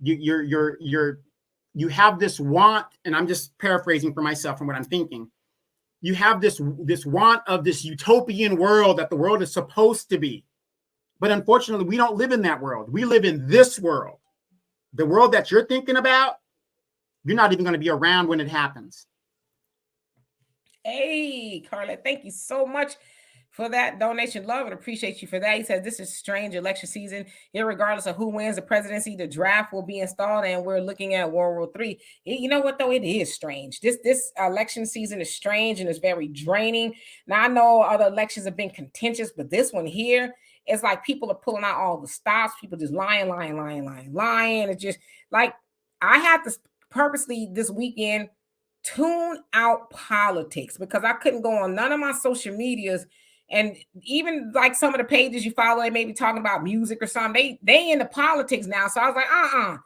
You have this want, and I'm just paraphrasing for myself from what I'm thinking. You have this want of this utopian world that the world is supposed to be. But unfortunately, we don't live in that world. We live in this world. The world that you're thinking about, you're not even going to be around when it happens. Hey, Carla, thank you so much for that donation. Love and appreciate you for that. He says, this is strange election season. Irregardless of who wins the presidency, the draft will be installed, and we're looking at World War III. You know what, though? It is strange. This election season is strange, and it's very draining. Now, I know other elections have been contentious, but this one here, it's like people are pulling out all the stops. People just lying. It's just like, I had to purposely this weekend tune out politics because I couldn't go on none of my social medias. And even like some of the pages you follow, they may be talking about music or something. They into politics now. So I was like,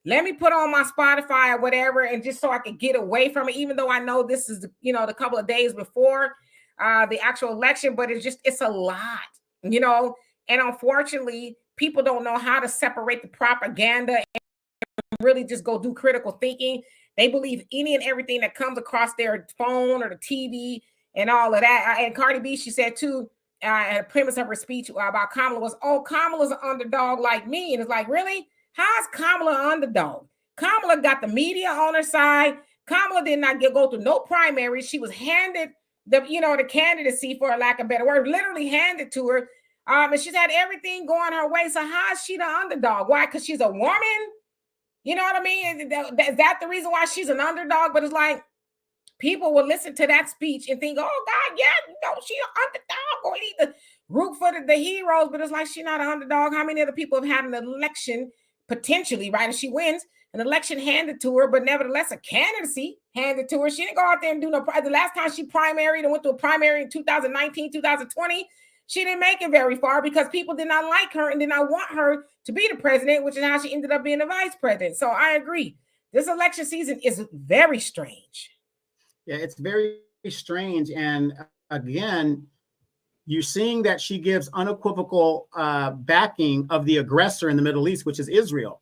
let me put on my Spotify or whatever, and just so I could get away from it, even though I know this is, the couple of days before the actual election, but it's a lot, and unfortunately, people don't know how to separate the propaganda and really just go do critical thinking. They believe any and everything that comes across their phone or the TV and all of that. And Cardi B, she said too, and the premise of her speech about Kamala was, Kamala's an underdog like me. And it's like, really? How's Kamala an underdog? Kamala got the media on her side. Kamala did not go through no primary. She was handed the candidacy, for a lack of a better word, literally handed to her. And she's had everything going her way. So how is she the underdog? Why? Because she's a woman? You know what I mean? Is that the reason why she's an underdog? But it's like, people will listen to that speech and think, oh, God, yeah, she's an underdog. Or need to root for the heroes. But it's like, she's not an underdog. How many other people have had an election, potentially, right? And she wins, an election handed to her, but nevertheless, a candidacy handed to her. She didn't go out there and do no, the last time she primaried and went to a primary in 2019, 2020, she didn't make it very far because people did not like her and did not want her to be the president, which is how she ended up being the vice president. So I agree. This election season is very strange. Yeah, it's very strange. And again, you're seeing that she gives unequivocal backing of the aggressor in the Middle East, which is Israel.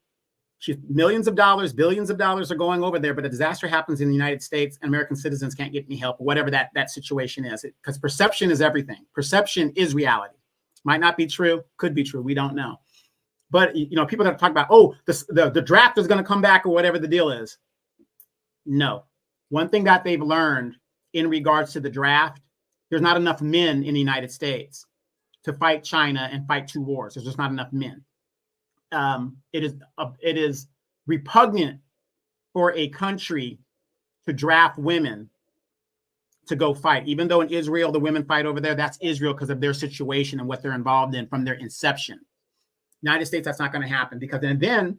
Millions of dollars, billions of dollars are going over there, but a disaster happens in the United States and American citizens can't get any help, whatever that situation is. Because perception is everything. Perception is reality. Might not be true, could be true. We don't know. But people that talk about, the draft is going to come back or whatever the deal is. No. One thing that they've learned in regards to the draft, there's not enough men in the United States to fight China and fight two wars. There's just not enough men. It is repugnant for a country to draft women to go fight. Even though in Israel, the women fight over there, that's Israel because of their situation and what they're involved in from their inception. United States, that's not going to happen and then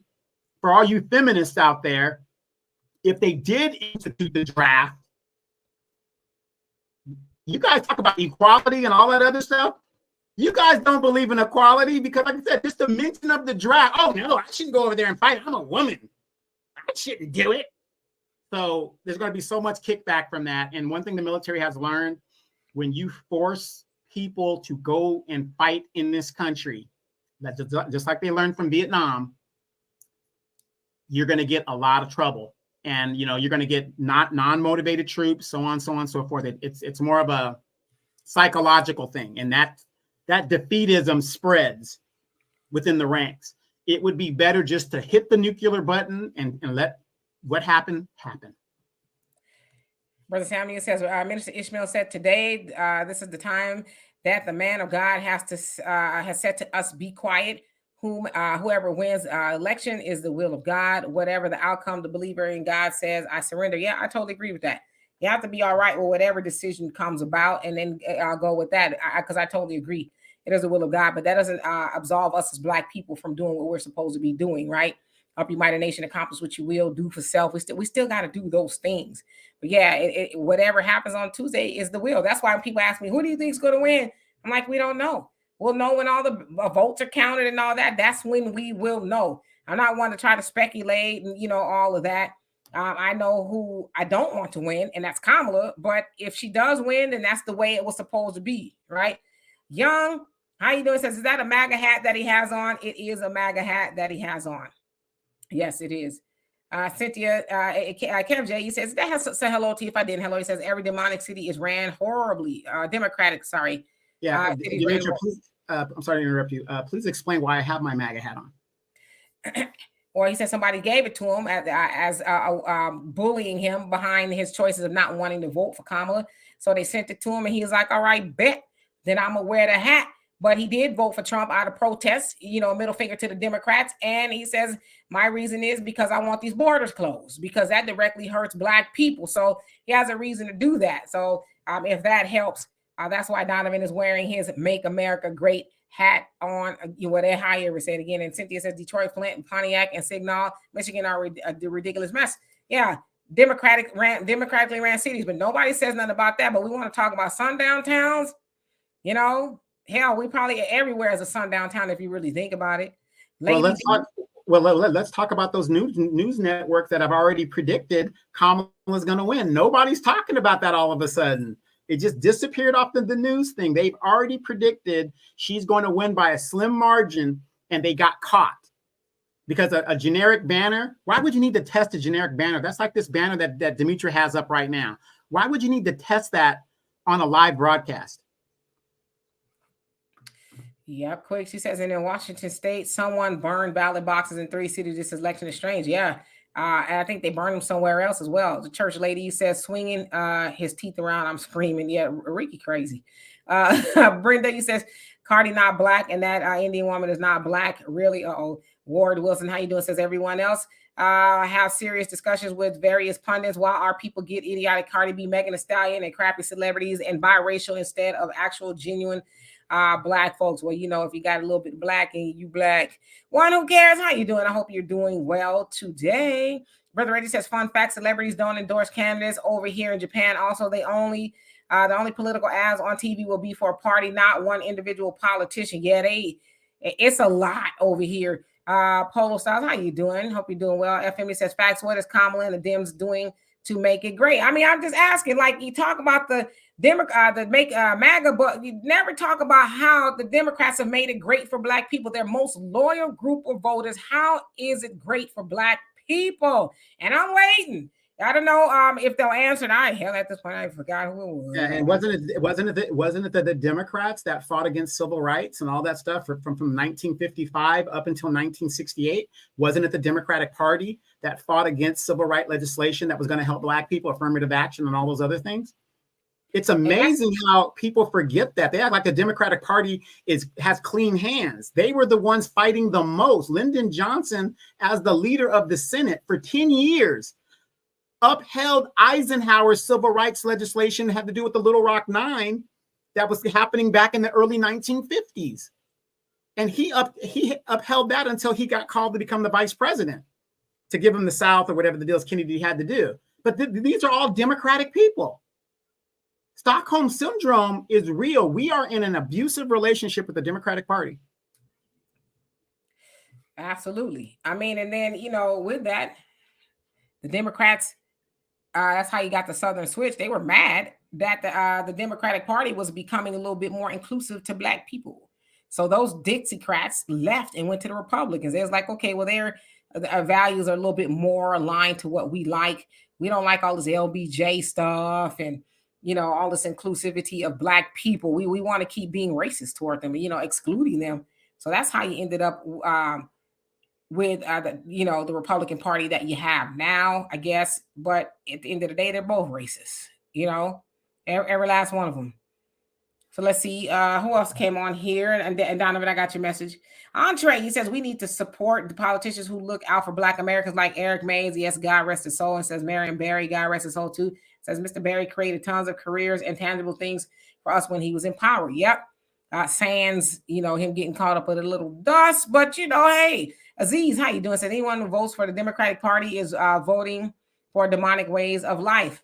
for all you feminists out there, if they did institute the draft, you guys talk about equality and all that other stuff. You guys don't believe in equality because, like I said, just the mention of the draft. Oh, no, I shouldn't go over there and fight. I'm a woman. I shouldn't do it. So there's going to be so much kickback from that. And one thing the military has learned, when you force people to go and fight in this country, that just like they learned from Vietnam, you're going to get a lot of trouble. And, you're going to get non-motivated troops, so on, so forth. It's more of a psychological thing. And that defeatism spreads within the ranks. it would be better just to hit the nuclear button and let what happened happen. Brother Samuel says, Minister Ishmael said today, this is the time that the man of God has said to us, be quiet. Whoever wins election is the will of God. Whatever the outcome, the believer in God says, I surrender. Yeah, I totally agree with that. You have to be all right with whatever decision comes about, and then I'll go with that because I totally agree. It is the will of God, but that doesn't absolve us as Black people from doing what we're supposed to be doing, right? Up your mighty nation, accomplish what you will, do for self. We still got to do those things. But yeah, whatever happens on Tuesday is the will. That's why when people ask me, who do you think is going to win? I'm like, we don't know. We'll know when all the votes are counted and all that. That's when we will know. I'm not one to try to speculate and, all of that. I know who I don't want to win, and that's Kamala. But if she does win, then that's the way it was supposed to be, right? Young, how you doing? Says, is that a MAGA hat that he has on? It is a MAGA hat that he has on. Yes, it is. Cynthia, Kev J, he says, that has to say hello to you if I didn't. Hello, he says, every demonic city is ran horribly. Democratic, sorry. Yeah, Demetria, please, I'm sorry to interrupt you. Please explain why I have my MAGA hat on. Or he said somebody gave it to him as bullying him behind his choices of not wanting to vote for Kamala. So they sent it to him, and he was like, all right, bet. Then I'm going to wear the hat. But he did vote for Trump out of protest, middle finger to the Democrats. And he says, my reason is because I want these borders closed, because that directly hurts Black people. So he has a reason to do that. So if that helps, that's why Donovan is wearing his Make America Great hat on. They're higher, said again. And Cynthia says Detroit, Flint, and Pontiac, and Signal, Michigan are the ridiculous mess. Yeah, democratically ran cities, but nobody says nothing about that. But we want to talk about sundown towns, Hell, we probably everywhere as a sundown town if you really think about it. Let's talk about those news networks that have already predicted Kamala's going to win. Nobody's talking about that all of a sudden. It just disappeared off the news thing. They've already predicted she's going to win by a slim margin, and they got caught. Because a generic banner, why would you need to test a generic banner? That's like this banner that Demetria has up right now. Why would you need to test that on a live broadcast? Yep, quick. She says, and in Washington State, someone burned ballot boxes in 3 cities. This election is strange. Yeah. And I think they burned them somewhere else as well. The church lady says, swinging his teeth around. I'm screaming. Yeah, Ricky crazy. Brenda, he says, Cardi not Black, and that Indian woman is not Black. Really? Uh-oh. Ward Wilson, how you doing? Says everyone else. Have serious discussions with various pundits while our people get idiotic Cardi B, Megan Thee Stallion, and crappy celebrities and biracial instead of actual genuine Black folks. Well, if you got a little bit Black and you Black, one, who cares? How you doing? I hope you're doing well today. Brother Reddy says, fun fact, celebrities don't endorse candidates over here in Japan. Also, the only political ads on TV will be for a party, not one individual politician. Yeah, it's a lot over here. Polo Styles, how you doing? Hope you're doing well. FME says, facts, what is Kamala and the Dems doing to make it great? I mean, I'm just asking, like, you talk about the MAGA, but you never talk about how the Democrats have made it great for Black people, their most loyal group of voters. How is it great for Black people? And I'm waiting. I don't know if they'll answer. At this point, I forgot who it was. Yeah, and wasn't it the Democrats that fought against civil rights and all that stuff from 1955 up until 1968? Wasn't it the Democratic Party that fought against civil rights legislation that was going to help Black people, affirmative action, and all those other things? It's amazing how people forget that. They act like the Democratic Party has clean hands. They were the ones fighting the most. Lyndon Johnson, as the leader of the Senate for 10 years, upheld Eisenhower's civil rights legislation that had to do with the Little Rock Nine that was happening back in the early 1950s. And he upheld that until he got called to become the vice president to give him the South or whatever the deals Kennedy had to do. But these are all Democratic people. Stockholm Syndrome is real. We are in an abusive relationship with the Democratic Party. Absolutely. I mean, and then, with that, the Democrats, that's how you got the Southern switch. They were mad that the Democratic Party was becoming a little bit more inclusive to Black people. So those Dixiecrats left and went to the Republicans. It was like, okay, well, their values are a little bit more aligned to what we like. We don't like all this LBJ stuff and, all this inclusivity of Black people. We want to keep being racist toward them, excluding them. So that's how you ended up with the Republican Party that you have now, I guess. But at the end of the day, they're both racist. Every last one of them. So let's see who else came on here. And Donovan, I got your message. Andre, he says we need to support the politicians who look out for Black Americans like Eric Mays. Yes, God rest his soul. And says Marion Barry, God rest his soul too. Says Mr. Barry created tons of careers and tangible things for us when he was in power. Yep. Sans, him getting caught up with a little dust. But, hey, Aziz, how you doing? Says anyone who votes for the Democratic Party is voting for demonic ways of life.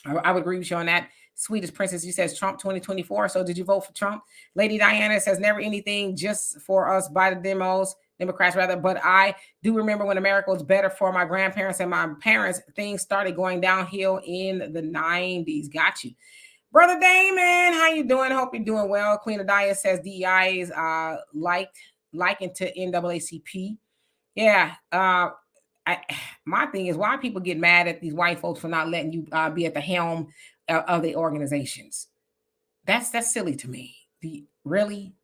I would agree with you on that. Swedish Princess, you says Trump 2024. So did you vote for Trump? Lady Diana says never anything just for us by the Democrats rather. But I do remember when America was better for my grandparents and my parents, things started going downhill in the 90s. Got you. Brother Damon, how you doing? Hope you're doing well. Queen Adia says DEI is likened to NAACP. Yeah. My thing is why people get mad at these white folks for not letting you be at the helm of the organizations. That's silly to me. Really,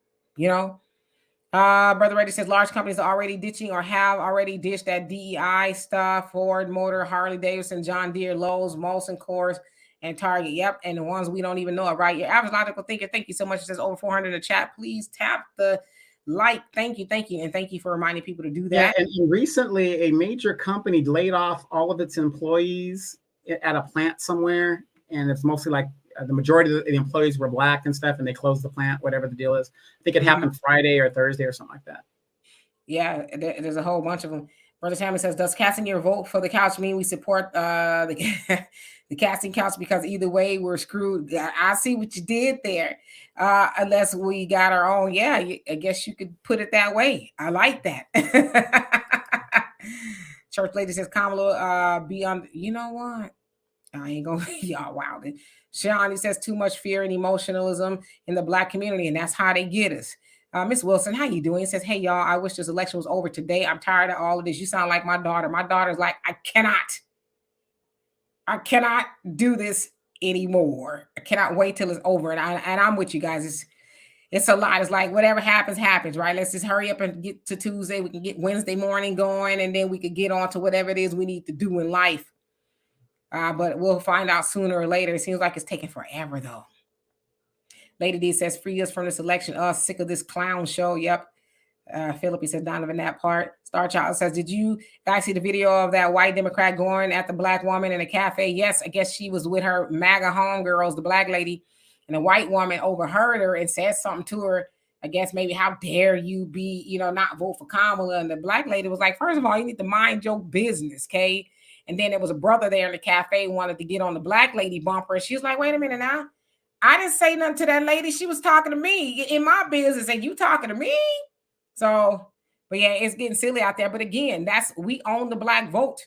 Brother Reddy says large companies are already ditching or have already ditched that DEI stuff. Ford Motor, Harley Davidson, John Deere, Lowe's, Molson Coors, and Target. Yep, and the ones we don't even know of, right? Your average logical thinker. Thank you so much. It says over 400 in the chat. Please tap the like. Thank you, and thank you for reminding people to do that. Yeah, and recently a major company laid off all of its employees at a plant somewhere, and it's mostly like the majority of the employees were Black and stuff, and they closed the plant, whatever the deal is. I think it happened Friday or Thursday or something like that. Yeah, there's a whole bunch of them. Brother Tammy says, does casting your vote for the couch mean we support the casting couch? Because either way, we're screwed. I see what you did there. Unless we got our own. Yeah, I guess you could put it that way. I like that. Church lady says, Kamala, be on. You know what? I ain't gonna be y'all wild. Sean, he says too much fear and emotionalism in the Black community, and that's how they get us. Miss Wilson, how you doing? He says, hey, y'all, I wish this election was over today. I'm tired of all of this. You sound like my daughter. My daughter's like, I cannot do this anymore. I cannot wait till it's over. And I'm with you guys. It's a lot. It's like whatever happens, right? Let's just hurry up and get to Tuesday. We can get Wednesday morning going, and then we could get on to whatever it is we need to do in life. But we'll find out sooner or later. It seems like it's taking forever, though. Lady D says, free us from this election. Us sick of this clown show. Yep. Philip, he says, Donovan, that part. Star Child says, did you guys see the video of that white Democrat going at the Black woman in a cafe? Yes, I guess she was with her MAGA homegirls, the Black lady, and the white woman overheard her and said something to her. I guess maybe, how dare you be, not vote for Kamala? And the Black lady was like, first of all, you need to mind your business, okay? And then there was a brother there in the cafe who wanted to get on the Black lady bumper. And she was like, wait a minute now. I didn't say nothing to that lady. She was talking to me in my business, and you talking to me? So, but yeah, it's getting silly out there. But again, we own the Black vote.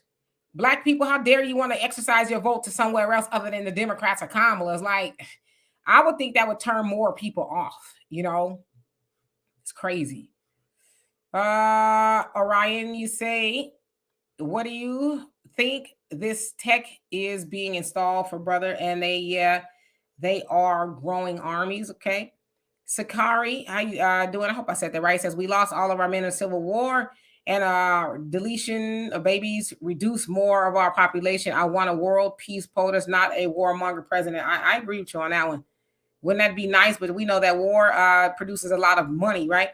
Black people, how dare you want to exercise your vote to somewhere else other than the Democrats or Kamala? It's like, I would think that would turn more people off, It's crazy. Orion, you say, what do you think this tech is being installed for, brother? And they are growing armies, okay? Sakari, how you doing? I hope I said that right. It says, we lost all of our men in Civil War, and deletion of babies reduce more of our population. I want a world peace POTUS, not a warmonger president. I agree with you on that one. Wouldn't that be nice? But we know that war produces a lot of money, right?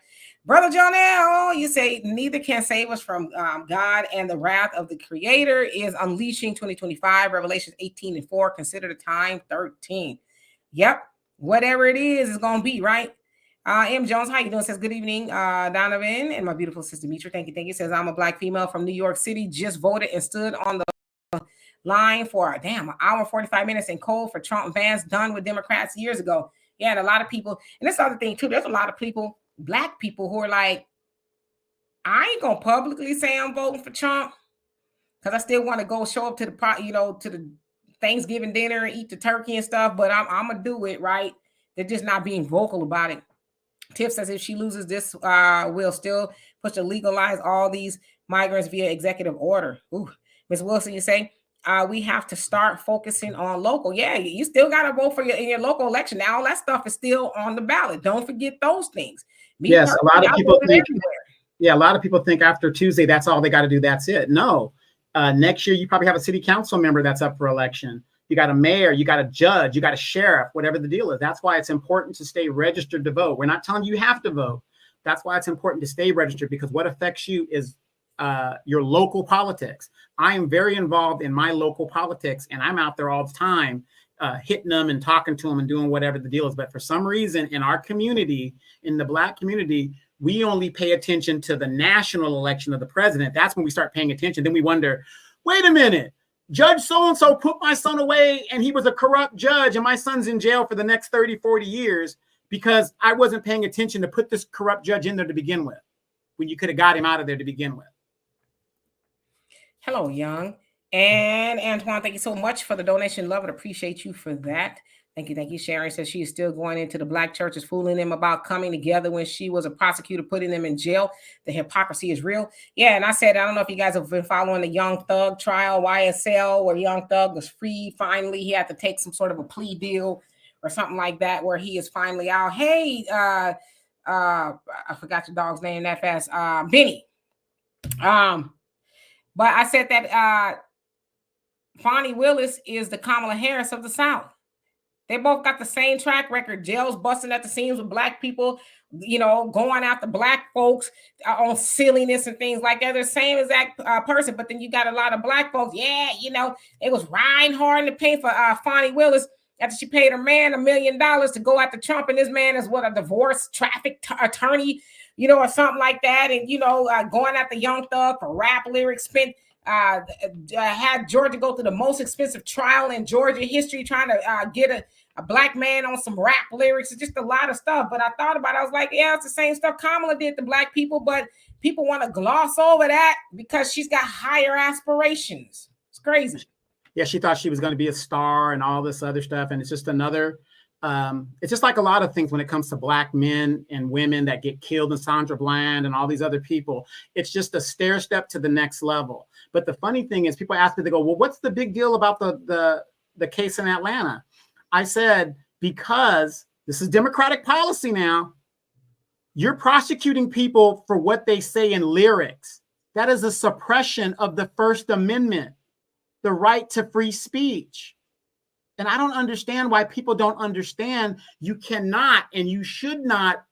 Brother Jonelle, you say, neither can save us from God, and the wrath of the Creator is unleashing 2025, Revelations 18:4. Consider the time 13. Yep. Whatever it is, it's going to be, right? M. Jones, how you doing? Says, good evening, Donovan, and my beautiful sister, Mitra. Thank you. Says, I'm a Black female from New York City, just voted and stood on the line for, an hour and 45 minutes in cold for Trump bans done with Democrats years ago. Yeah, and a lot of people, and this other thing, too, there's a lot of people, Black people, who are like, I ain't going to publicly say I'm voting for Trump because I still want to go show up to the Thanksgiving dinner and eat the turkey and stuff, but I'm gonna do it, right? They're just not being vocal about it. Tiff says, if she loses this, we'll still push to legalize all these migrants via executive order. Ooh, Ms. Wilson, you say, we have to start focusing on local. Yeah, you still got to vote in your local election. Now, all that stuff is still on the ballot. Don't forget those things. Yes, a lot of people think Yeah, a lot of people think after Tuesday, that's all they got to do. That's it. No. Next year, you probably have a city council member that's up for election. You got a mayor, you got a judge, you got a sheriff, whatever the deal is. That's why it's important to stay registered to vote. We're not telling you have to vote. That's why it's important to stay registered, because what affects you is your local politics. I am very involved in my local politics, and I'm out there all the time hitting them and talking to them and doing whatever the deal is. But for some reason in our community, in the Black community, we only pay attention to the national election of the president. That's when we start paying attention. Then we wonder, wait a minute, Judge so-and-so put my son away and he was a corrupt judge and my son's in jail for the next 30, 40 years because I wasn't paying attention to put this corrupt judge in there to begin with, when you could have got him out of there to begin with. Hello, Young. And Antoine, thank you so much for the donation. Love it. Appreciate you for that. Thank you. Thank you. Sharon says she is still going into the Black churches, fooling them about coming together when she was a prosecutor, putting them in jail. The hypocrisy is real. Yeah. And I said, I don't know if you guys have been following the Young Thug trial, YSL, where Young Thug was free. Finally, he had to take some sort of a plea deal or something like that, where he is finally out. Hey, I forgot your dog's name that fast. Benny. But I said that Fonnie Willis is the Kamala Harris of the South. They both got the same track record. Jails busting at the seams with Black people, you know, going after Black folks on silliness and things like that. They're the same exact person. But then you got a lot of Black folks. Yeah, you know, it was riding hard in the paint for Fonnie Willis after she paid her man $1 million to go after Trump. And this man is what, a divorce traffic attorney, you know, or something like that. And, you know, going after Young Thug for rap lyrics, spent had Georgia go through the most expensive trial in Georgia history, trying to get a Black man on some rap lyrics. It's just a lot of stuff. But I thought about it. I was like, yeah, it's the same stuff Kamala did to Black people, but people want to gloss over that because she's got higher aspirations. It's crazy. Yeah, she thought she was going to be a star and all this other stuff. And it's just another, it's just like a lot of things when it comes to Black men and women that get killed, and Sandra Bland and all these other people. It's just a stair step to the next level. But the funny thing is, people ask me, they go, well, what's the big deal about the case in Atlanta? I said, because this is Democratic policy now. You're prosecuting people for what they say in lyrics. That is a suppression of the First Amendment, the right to free speech. And I don't understand why people don't understand you cannot and you should not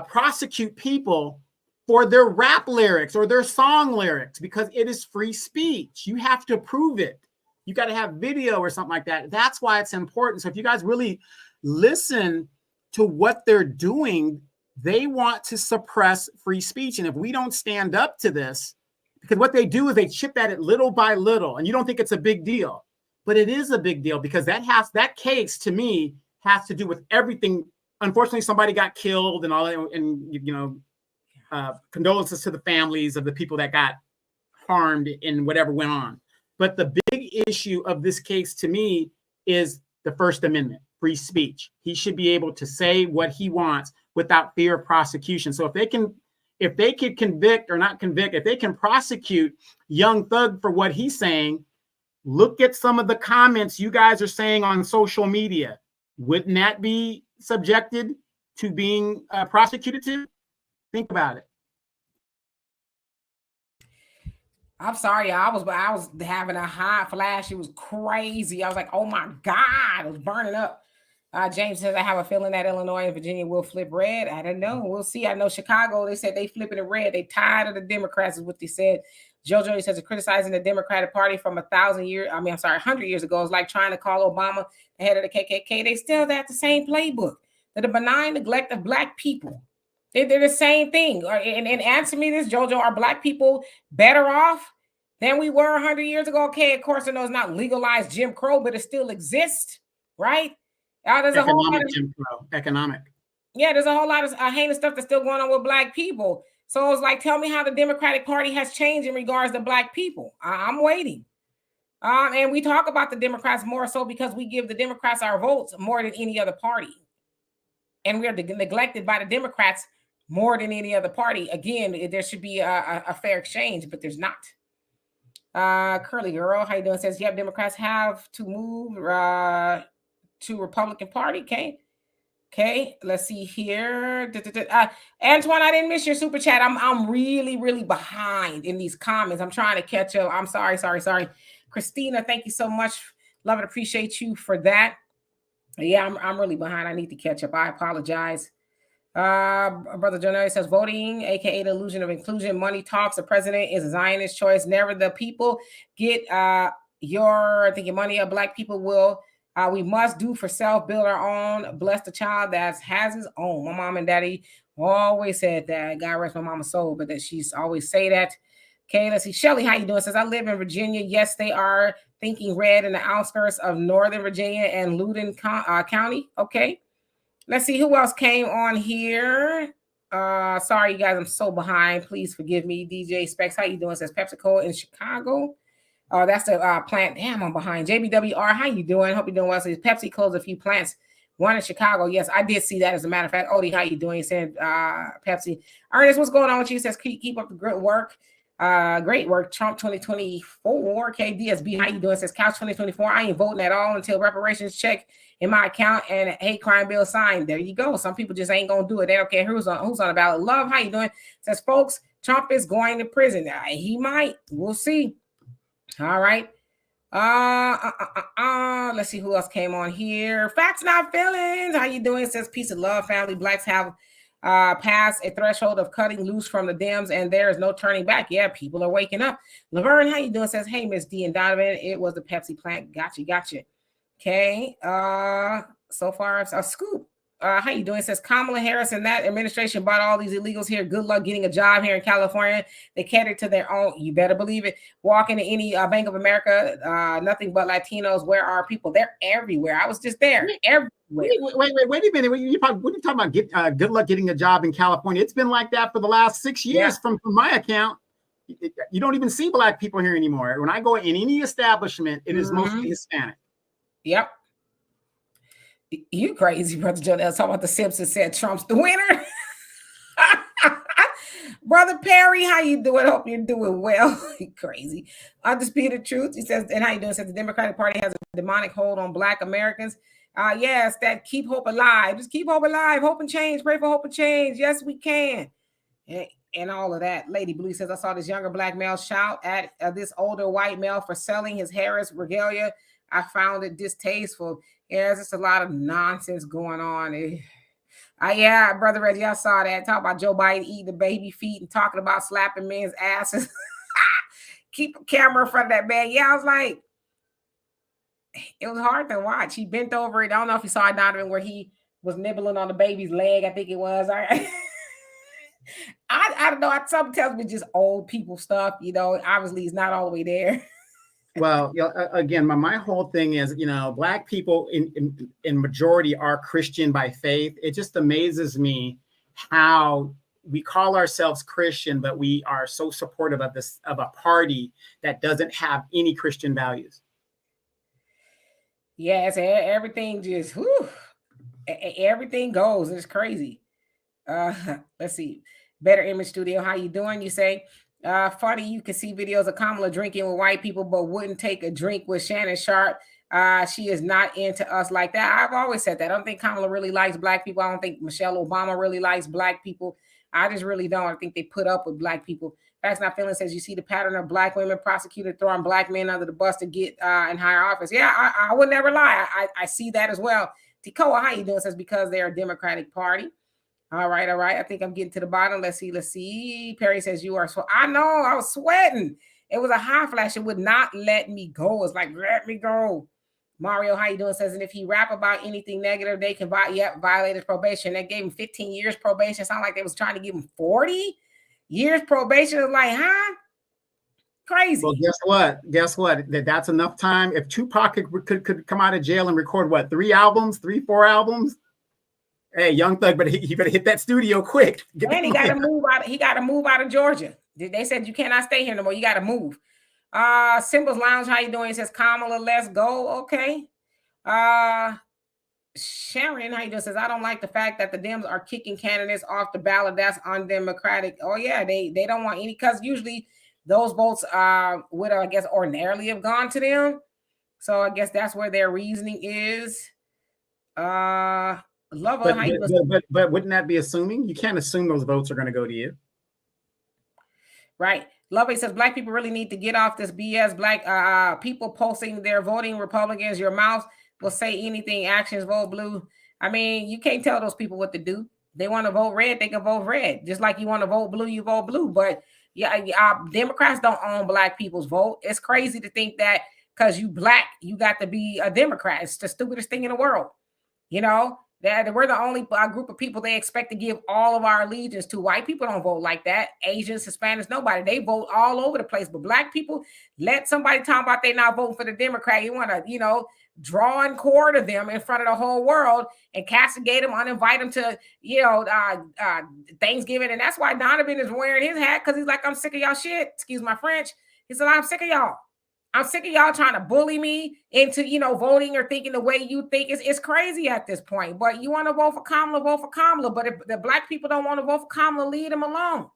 prosecute people for their rap lyrics or their song lyrics, because it is free speech. You have to prove it. You got to have video or something like that. That's why it's important. So if you guys really listen to what they're doing, they want to suppress free speech. And if we don't stand up to this, because what they do is they chip at it little by little, and you don't think it's a big deal, but it is a big deal, because that case to me has to do with everything. Unfortunately, somebody got killed and all that, and you know, condolences to the families of the people that got harmed in whatever went on. But the big issue of this case to me is the First Amendment, free speech. He should be able to say what he wants without fear of prosecution. So if they could convict or not convict, if they can prosecute Young Thug for what he's saying, look at some of the comments you guys are saying on social media. Wouldn't that be subjected to being prosecuted too? Think about it. I'm sorry, I was having a hot flash. It was crazy. I was like, oh my God, it was burning up. James says, I have a feeling that Illinois and Virginia will flip red. I don't know. We'll see. I know Chicago, they said they flipping it red. They tired of the Democrats is what they said. Jojo says, criticizing the Democratic Party from 100 years ago is like trying to call Obama the head of the KKK. They still got the same playbook. They're the benign neglect of Black people. They're the same thing. And answer me this, Jojo, are Black people better off than we were 100 years ago? Okay, of course, I know it's not legalized Jim Crow, but it still exists, right? There's a whole lot of Jim Crow, economic. Yeah, there's a whole lot of heinous stuff that's still going on with Black people. So it's like, tell me how the Democratic Party has changed in regards to Black people. I'm waiting. And we talk about the Democrats more so because we give the Democrats our votes more than any other party. And we are neglected by the Democrats more than any other party. Again, there should be a fair exchange, but there's not. Curly Girl, how you doing? Says, yeah, Democrats have to move to Republican Party. Okay. Okay, let's see here. Antoine, I didn't miss your super chat. I'm really behind in these comments. I'm trying to catch up. I'm sorry. Christina, thank you so much. Love and appreciate you for that. Yeah, I'm really behind. I need to catch up. I apologize. Brother Jonah says voting, aka the illusion of inclusion. Money talks. The president is a Zionist choice. Never the people get your money. Black people will. We must do for self, build our own, bless the child that has his own. My mom and daddy always said that. God rest my mama's soul, but that she's always say that. Okay, let's see. Shelly, how you doing? Says I live in Virginia. Yes, they are thinking red in the outskirts of Northern Virginia and Loudoun County. Okay. Let's see who else came on here. Sorry, you guys, I'm so behind. Please forgive me. DJ Specs, how you doing? Says PepsiCo in Chicago. That's the plant. Damn, I'm behind. JBWR, how you doing? Hope you're doing well. Says Pepsi closed a few plants. One in Chicago. Yes, I did see that. As a matter of fact, Odie, how you doing? He said Pepsi. Ernest, what's going on with you? He says keep up the great work. Great work. Trump 2024. KDSB, how you doing? Says Couch 2024. I ain't voting at all until reparations check in my account and a hate crime bill signed. There you go. Some people just ain't gonna do it. They don't care who's on the ballot. Love, how you doing? Says folks, Trump is going to prison. He might. We'll see. All right. Let's see who else came on here. Facts, not feelings. How you doing? Says peace and love, family. Blacks have passed a threshold of cutting loose from the Dems, and there is no turning back. Yeah, people are waking up. Laverne, how you doing? Says, hey, Miss D and Donovan, it was the Pepsi plant. Gotcha. Okay. So far a scoop. How you doing? Says Kamala Harris and that administration bought all these illegals here. Good luck getting a job here in California. They cater to their own. You better believe it. Walk into any Bank of America, nothing but Latinos. Where are people? They're everywhere. I was just there. Everywhere. Wait a minute. What are you talking about? Good luck getting a job in California. It's been like that for the last 6 years from my account. You don't even see Black people here anymore. When I go in any establishment, it is mostly Hispanic. Yep. You crazy, Brother Joe. Talking about the Simpsons said Trump's the winner. Brother Perry, how you doing? Hope you're doing well. Crazy. Undisputed Truth. He says, and how you doing? Says the Democratic Party has a demonic hold on Black Americans. Yes, that keep hope alive. Just keep hope alive. Hope and change. Pray for hope and change. Yes, we can. And all of that. Lady Blue says, I saw this younger Black male shout at this older white male for selling his Harris regalia. I found it distasteful. Yeah, there's just a lot of nonsense going on. Yeah, Brother Reggie, I saw that. Talk about Joe Biden eating the baby feet and talking about slapping men's asses. Keep a camera in front of that man. Yeah, I was like, it was hard to watch. He bent over it. I don't know if you saw it, Donovan, where he was nibbling on the baby's leg. I think it was. I don't know. Something tells me just old people stuff. Obviously, it's not all the way there. Well, again, my whole thing is, Black people in majority are Christian by faith. It just amazes me how we call ourselves Christian, but we are so supportive of a party that doesn't have any Christian values. Yes, everything just everything goes. It's crazy. Let's see. Better Image Studio, how you doing? You say, funny, you can see videos of Kamala drinking with white people, but wouldn't take a drink with Shannon Sharp. She is not into us like that. I've always said that. I don't think Kamala really likes Black people. I don't think Michelle Obama really likes Black people. I just really don't. I think they put up with Black people. Facts Not Feeling says, you see the pattern of Black women prosecuted throwing Black men under the bus to get in higher office. Yeah, I would never lie. I see that as well. Tikoa, how you doing? Says, because they're a Democratic Party. All right. I think I'm getting to the bottom. Let's see. Perry says, you are. So I know I was sweating. It was a hot flash. It would not let me go. It's like, let me go. Mario, how you doing? Says, and if he rap about anything negative, they can violate his probation. They gave him 15 years probation. Sound like they was trying to give him 40 years probation. It's like, huh? Crazy. Well, guess what? That's enough time. If Tupac could come out of jail and record 4 albums. Hey, Young Thug, but he better hit that studio quick. And he got to move out. He got to move out of Georgia. They said you cannot stay here no more. You got to move. Symbols Lounge, how you doing? He says, Kamala, let's go. Okay. Sharon, how you doing? Says, I don't like the fact that the Dems are kicking candidates off the ballot. That's undemocratic. Oh yeah, they don't want any, because usually those votes would, I guess, ordinarily have gone to them. So I guess that's where their reasoning is. Love But, how you but wouldn't that be assuming? You can't assume those votes are going to go to you. Right. Lovely says black people really need to get off this BS. Black people posting their voting Republicans. Your mouth will say anything. Actions vote blue. I mean, you can't tell those people what to do. They want to vote red, they can vote red. Just like you want to vote blue, you vote blue. But yeah, Democrats don't own black people's vote. It's crazy to think that because you black, you got to be a Democrat. It's the stupidest thing in the world. You know, that we're the only group of people they expect to give all of our allegiance to. White people don't vote like that. Asians, Hispanics, nobody. They vote all over the place. But black people, let somebody talk about they not voting for the Democrat. You want to, draw and quarter them in front of the whole world and castigate them, uninvite them to, Thanksgiving. And that's why Donovan is wearing his hat, because he's like, I'm sick of y'all shit. Excuse my French. He said, I'm sick of y'all. I'm sick of y'all trying to bully me into, voting or thinking the way you think. It's crazy at this point. But you want to vote for Kamala, vote for Kamala. But if the black people don't want to vote for Kamala, leave them alone.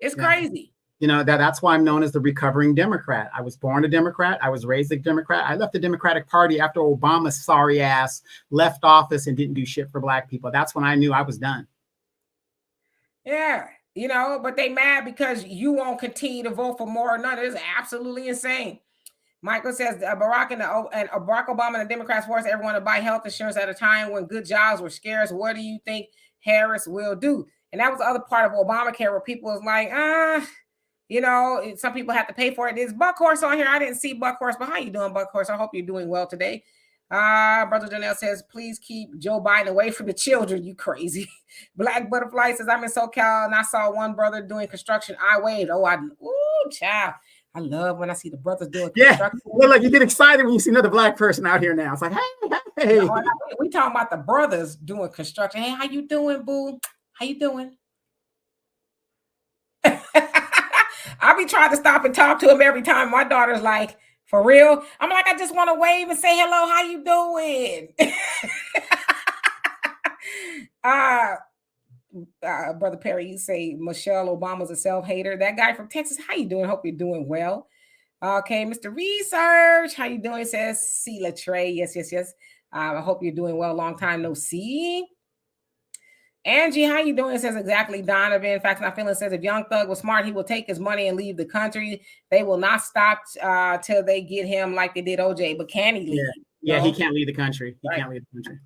It's crazy. That's why I'm known as the recovering Democrat. I was born a Democrat. I was raised a Democrat. I left the Democratic Party after Obama's sorry ass left office and didn't do shit for black people. That's when I knew I was done. Yeah. But they mad because you won't continue to vote for more or none. It's absolutely insane. Michael says Barack Obama and the Democrats forced everyone to buy health insurance at a time when good jobs were scarce. What do you think Harris will do? And that was the other part of Obamacare where people was like, some people have to pay for it. There's Buckhorse on here. I didn't see Buckhorse, but how you doing, Buckhorse? I hope you're doing well today. Brother Janelle says, please keep Joe Biden away from the children. You crazy. Black Butterfly says, I'm in SoCal and I saw one brother doing construction. I waved. Child. I love when I see the brothers doing construction. Well, like you get excited when you see another black person out here now. It's like, hey. No, we talking about the brothers doing construction. Hey, how you doing, boo? How you doing? I be trying to stop and talk to him every time. My daughter's like, for real? I'm like, I just want to wave and say hello. How you doing? Brother Perry, you say Michelle Obama's a self-hater. That guy from Texas, how you doing? Hope you're doing well. Okay, Mr. Research, how you doing? Says C. Latre. Yes. I hope you're doing well. Long time no see. Angie, how you doing? Says exactly Donovan. Facts Not Feeling says if Young Thug was smart, he will take his money and leave the country. They will not stop till they get him like they did OJ. But can he leave? Yeah, he can't leave the country. He can't leave the country.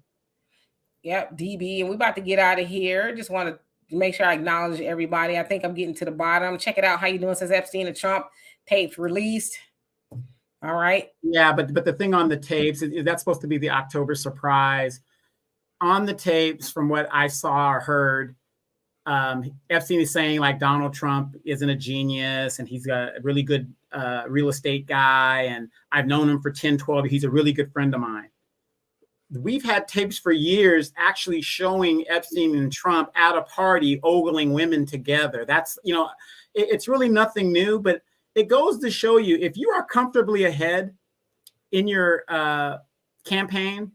Yep, DB. And we're about to get out of here. Just want to make sure I acknowledge everybody. I think I'm getting to the bottom. Check it out. How you doing? Says Epstein and Trump tapes released. All right. Yeah, but the thing on the tapes, that's supposed to be the October surprise. On the tapes, from what I saw or heard, Epstein is saying like Donald Trump isn't a genius and he's a really good real estate guy. And I've known him for 10, 12. He's a really good friend of mine. We've had tapes for years actually showing Epstein and Trump at a party ogling women together. That's, it's really nothing new, but it goes to show you if you are comfortably ahead in your campaign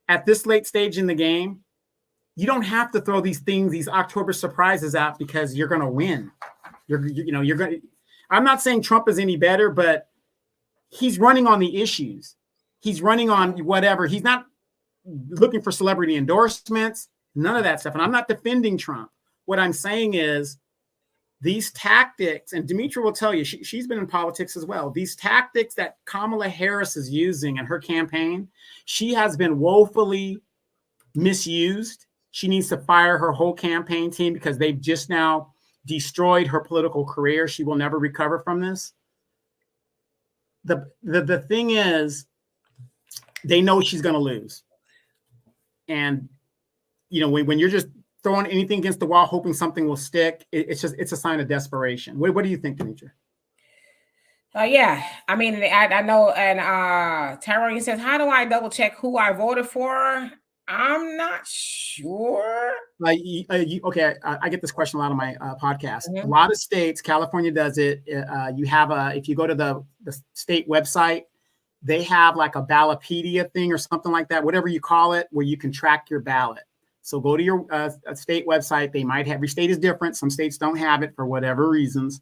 at this late stage in the game, you don't have to throw these things, these October surprises out because you're going to win. You're going to, I'm not saying Trump is any better, but he's running on the issues. He's running on whatever. He's not looking for celebrity endorsements, none of that stuff. And I'm not defending Trump. What I'm saying is these tactics, and Demetra will tell you, she's been in politics as well. These tactics that Kamala Harris is using in her campaign, she has been woefully misused. She needs to fire her whole campaign team because they've just now destroyed her political career. She will never recover from this. The thing is, they know she's going to lose. And, when you're just throwing anything against the wall, hoping something will stick, it's a sign of desperation. What do you think, Demetra? Yeah, I mean, I know. And Tyrone says, how do I double check who I voted for? I'm not sure. Okay, I get this question a lot on my podcast. Mm-hmm. A lot of states, California does it. You have if you go to the state website, they have like a Ballotpedia thing or something like that, whatever you call it, where you can track your ballot. So go to your state website. They might have, every state is different. Some states don't have it for whatever reasons.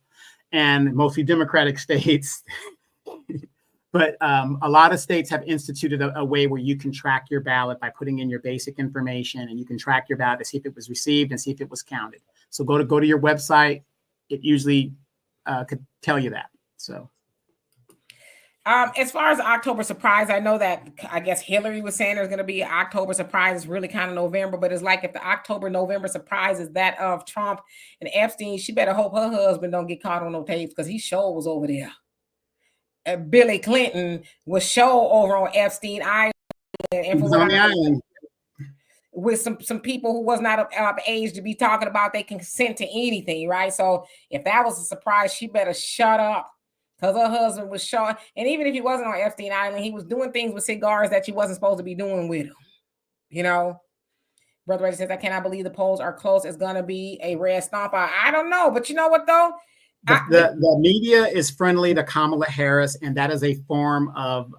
And mostly Democratic states, But a lot of states have instituted a way where you can track your ballot by putting in your basic information, and you can track your ballot to see if it was received and see if it was counted. So go to your website. It usually could tell you that. So. As far as October surprise, I know that I guess Hillary was saying there's going to be an October surprise. It's really kind of November, but it's like if the October-November surprise is that of Trump and Epstein, she better hope her husband don't get caught on no tapes because he sure was over there. Billy Clinton was show over on Epstein Island, and for what I know, with some people who was not of age to be talking about they consent to anything, right? So if that was a surprise, she better shut up. Because her husband was showing, and even if he wasn't on Epstein Island, he was doing things with cigars that she wasn't supposed to be doing with him. You know, Brother Reggie says, I cannot believe the polls are close. It's going to be a red stomp out. I don't know, but you know what, though? The media is friendly to Kamala Harris, and that is a form of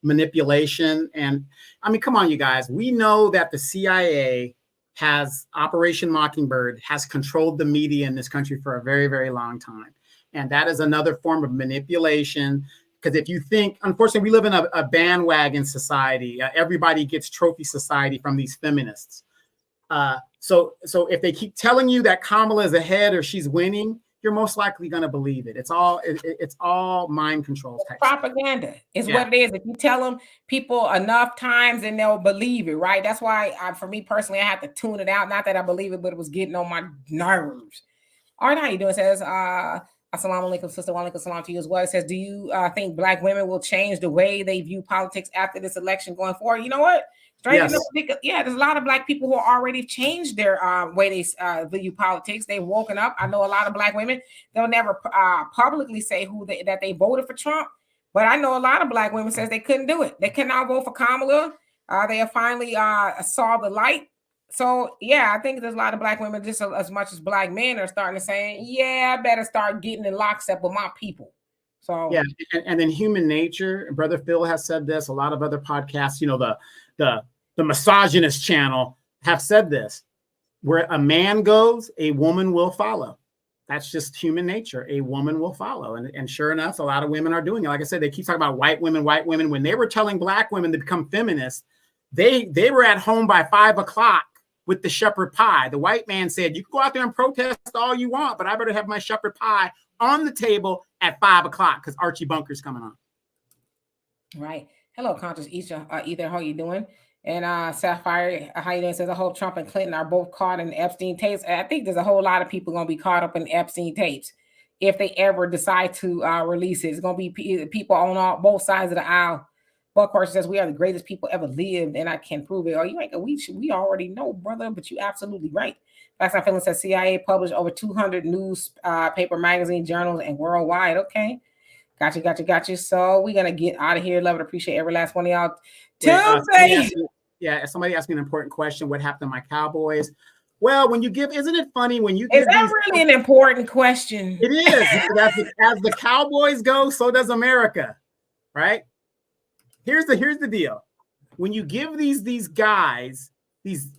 manipulation. And I mean, come on, you guys. We know that the CIA has Operation Mockingbird, has controlled the media in this country for a very, very long time. And that is another form of manipulation. Because if you think, unfortunately, we live in a bandwagon society. Everybody gets trophy society from these feminists. So if they keep telling you that Kamala is ahead or she's winning, you're most likely going to believe it. It's all mind control. Propaganda is what it is. If you tell them people enough times, and they'll believe it, right? That's why, for me personally, I had to tune it out. Not that I believe it, but it was getting on my nerves. All right, how you doing? It says, Assalamu alaikum, sister. Wa alaikum salam to you as well. It says, do you think Black women will change the way they view politics after this election going forward? You know what? Yes. There's a lot of Black people who already changed their way they view politics. They've woken up. I know a lot of Black women, they'll never publicly say that they voted for Trump, but I know a lot of Black women says they couldn't do it. They cannot vote for Kamala. They have finally saw the light. So, yeah, I think there's a lot of Black women, just as much as Black men, are starting to say, yeah, I better start getting in lockstep with my people. So, yeah. And then human nature, Brother Phil has said this, a lot of other podcasts, you know, the misogynist channel have said this, where a man goes, a woman will follow. That's just human nature. A woman will follow. And sure enough, a lot of women are doing it. Like I said, they keep talking about white women. When they were telling Black women to become feminists, they were at home by 5 o'clock with the shepherd pie. The white man said, you can go out there and protest all you want, but I better have my shepherd pie on the table at 5 o'clock because Archie Bunker's coming on. Right. Hello, Conscious Ether. How you doing? And Sapphire, how you doing? Says, I hope Trump and Clinton are both caught in Epstein tapes. I think there's a whole lot of people going to be caught up in Epstein tapes if they ever decide to release it. It's going to be people on both sides of the aisle. Buckhorse says, we are the greatest people ever lived, and I can prove it. Oh, you ain't, we already know, brother, but you absolutely right. Facts I'm feeling says CIA published over 200 news paper, magazine, journals, and worldwide. Okay. Gotcha. So we're going to get out of here. Love it. Appreciate every last one of y'all. Tuesday. Somebody asked me an important question. What happened to my Cowboys? Well, when you give, isn't it funny when you give? Is that really an important question? It is. As the Cowboys go, so does America, right? Here's the deal. When you give these guys these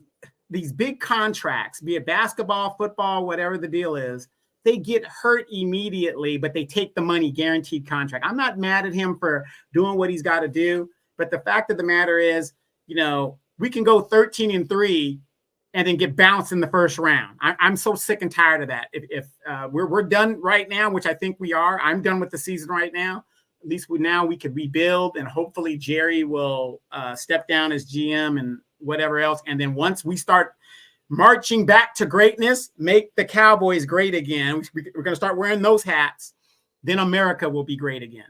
big contracts, be it basketball, football, whatever the deal is, they get hurt immediately, but they take the money, guaranteed contract. I'm not mad at him for doing what he's got to do, but the fact of the matter is, you know, we can go 13-3 and then get bounced in the first round. I'm so sick and tired of that. If we're done right now, which I think we are, I'm done with the season right now. At least we could rebuild, and hopefully Jerry will step down as GM and whatever else. And then once we start marching back to greatness, make the Cowboys great again. We're going to start wearing those hats. Then America will be great again.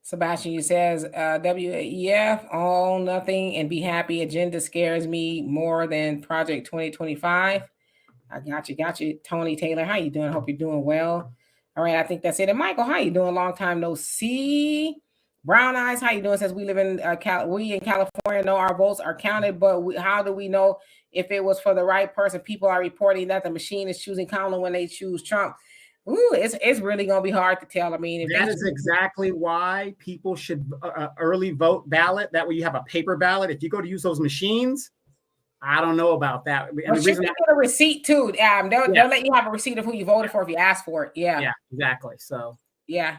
Sebastian, you says, WEF, all nothing and be happy. Agenda scares me more than Project 2025. I got you. Tony Taylor, how you doing? Hope you're doing well. All right, I think that's it. And Michael, how you doing? Long time no see. Brown Eyes, how you doing? Says we live in we in California know our votes are counted, but how do we know if it was for the right person? People are reporting that the machine is choosing Kamala when they choose Trump. Ooh, it's really gonna be hard to tell. I mean, that is exactly why people should early vote ballot. That way, you have a paper ballot. If you go to use those machines, I don't know about that. And well, get a receipt too. They'll let you have a receipt of who you voted for if you ask for it. Yeah, exactly. So yeah.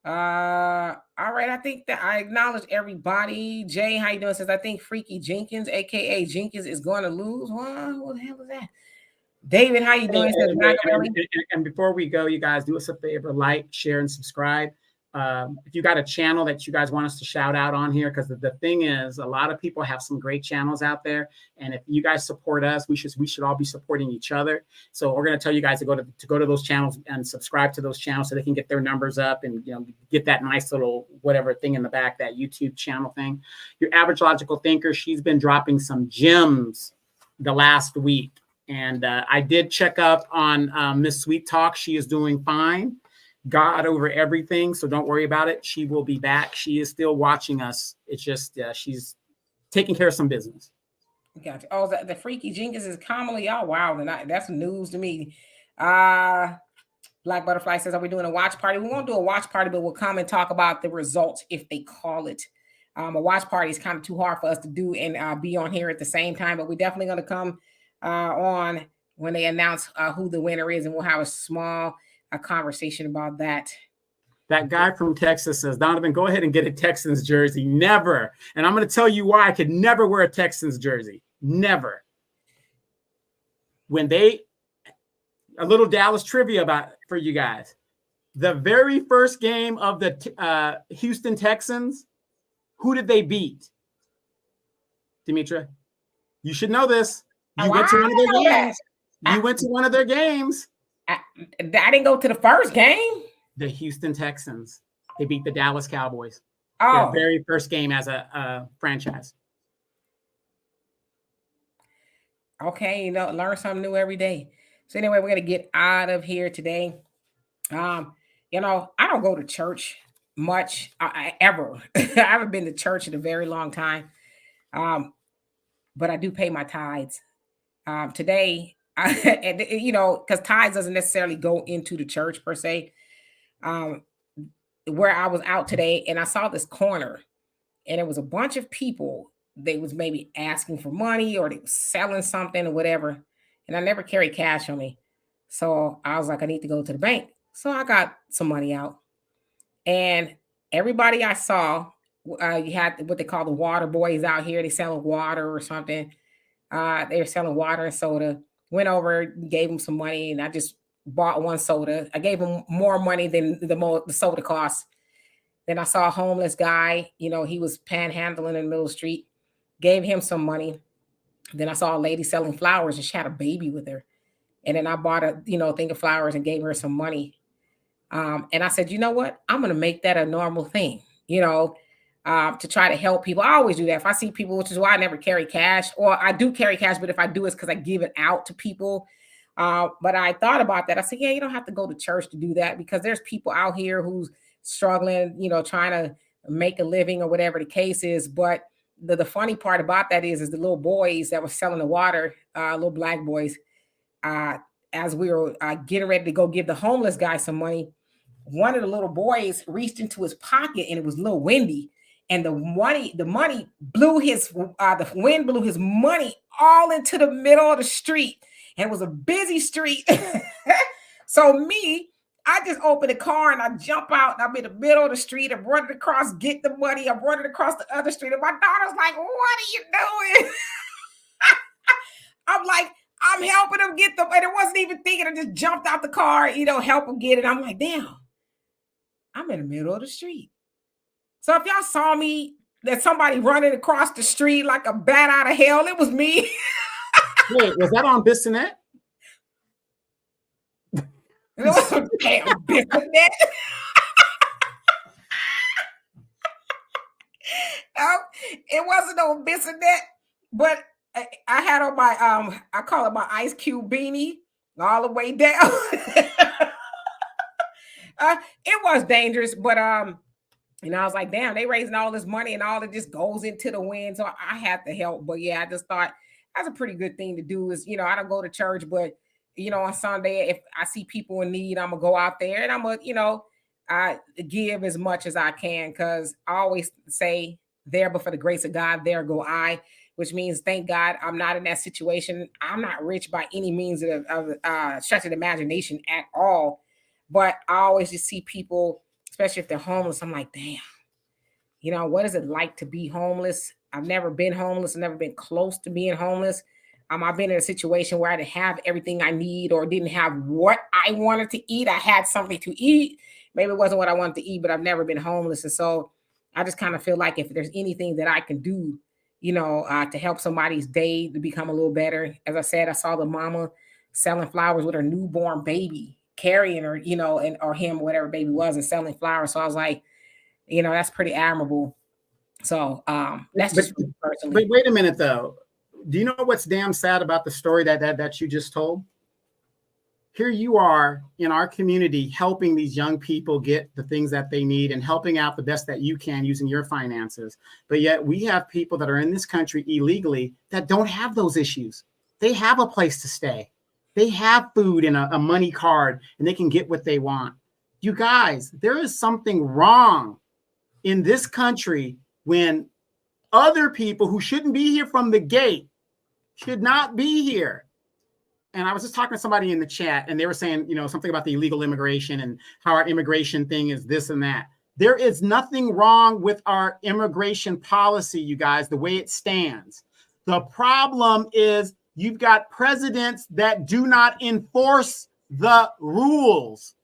All right. I think that I acknowledge everybody. Jay, how you doing? Says I think Freaky Jenkins, aka Jenkins, is going to lose. What the hell is that? David, how you doing? Says and before we go, you guys do us a favor, like, share, and subscribe. If you got a channel that you guys want us to shout out on here, because the thing is, a lot of people have some great channels out there, and if you guys support us, we should all be supporting each other. So we're going to tell you guys to go to those channels and subscribe to those channels so they can get their numbers up and get that nice little whatever thing in the back, that YouTube channel thing. Your Average Logical Thinker, she's been dropping some gems the last week, and I did check up on Miss Sweet Talk. She is doing fine. God over everything, so don't worry about it. She will be back. She is still watching us. It's just she's taking care of some business. Gotcha. Oh, the Freaky Jenkins is Kamala. Y'all wow, that's news to me. Black Butterfly says, are we doing a watch party? We won't do a watch party, but we'll come and talk about the results if they call it. A watch party is kind of too hard for us to do and be on here at the same time, but we're definitely going to come on when they announce who the winner is, and we'll have a small conversation about that. That guy from Texas says, Donovan, go ahead and get a Texans jersey. Never. And I'm going to tell you why I could never wear a Texans jersey. Never. A little Dallas trivia for you guys. The very first game of the Houston Texans, who did they beat? Demetra, you should know this. You went to one of their games. You went to one of their games. I didn't go to the first game. The Houston Texans. They beat the Dallas Cowboys. Oh, their very first game as a franchise. Okay, learn something new every day. So anyway, we're gonna get out of here today. I don't go to church much ever. I haven't been to church in a very long time. But I do pay my tithes. Today, because tithes doesn't necessarily go into the church per se. Where I was out today and I saw this corner and it was a bunch of people. They was maybe asking for money or they was selling something or whatever. And I never carry cash on me. So I was like, I need to go to the bank. So I got some money out. And everybody I saw, you had what they call the water boys out here. They selling water or something. They were selling water and soda. Went over, gave them some money, and I just bought one soda. I gave him more money than the soda cost. Then I saw a homeless guy. He was panhandling in the middle of the street. Gave him some money. Then I saw a lady selling flowers, and she had a baby with her. And then I bought a thing of flowers and gave her some money. And I said, you know what? I'm going to make that a normal thing. To try to help people. I always do that. If I see people, which is why I never carry cash, or I do carry cash, but if I do, it's because I give it out to people. But I thought about that. I said, yeah, you don't have to go to church to do that because there's people out here who's struggling, trying to make a living or whatever the case is. But the funny part about that is the little boys that were selling the water, little black boys, as we were getting ready to go give the homeless guy some money, one of the little boys reached into his pocket and it was a little windy. And the money blew the wind blew his money all into the middle of the street. And it was a busy street. So I just opened the car and I jump out. And I'm in the middle of the street. I'm running across, get the money. I'm running across the other street. And my daughter's like, what are you doing? I'm like, I'm helping him get them. And it wasn't even thinking. I just jumped out the car, help him get it. I'm like, damn, I'm in the middle of the street. So if y'all saw me, that somebody running across the street like a bat out of hell, it was me. Wait, was that on Bissonnette? It was a damn Bissonnette. No, it wasn't on Bissonnette, but I had on my I call it my Ice Cube beanie all the way down. It was dangerous, but and I was like, damn, they raising all this money and all of this goes into the wind. So I had to help. But yeah, I just thought that's a pretty good thing to do is, I don't go to church, but, on Sunday, if I see people in need, I'm going to go out there and I'm going to, I give as much as I can because I always say there, but for the grace of God, there go I, which means, thank God, I'm not in that situation. I'm not rich by any means of stretch of imagination at all. But I always just see people, especially if they're homeless. I'm like, damn, you know, what is it like to be homeless? I've never been homeless. I've never been close to being homeless. I've been in a situation where I didn't have everything I need or didn't have what I wanted to eat. I had something to eat. Maybe it wasn't what I wanted to eat, but I've never been homeless. And so I just kind of feel like if there's anything that I can do, you know, to help somebody's day to become a little better. As I said, I saw the mama selling flowers with her newborn baby, carrying her, you know, and or him, whatever baby was, and selling flowers. So I was like, you know, that's pretty admirable. So that's just personally. But wait a minute though. Do you know what's damn sad about the story that you just told? Here you are in our community helping these young people get the things that they need and helping out the best that you can using your finances. But yet we have people that are in this country illegally that don't have those issues. They have a place to stay. They have food and a money card and they can get what they want. You guys, there is something wrong in this country when other people who shouldn't be here from the gate should not be here. And I was just talking to somebody in the chat and they were saying, you know, something about the illegal immigration and how our immigration thing is this and that. There is nothing wrong with our immigration policy, you guys, the way it stands. The problem is you've got presidents that do not enforce the rules.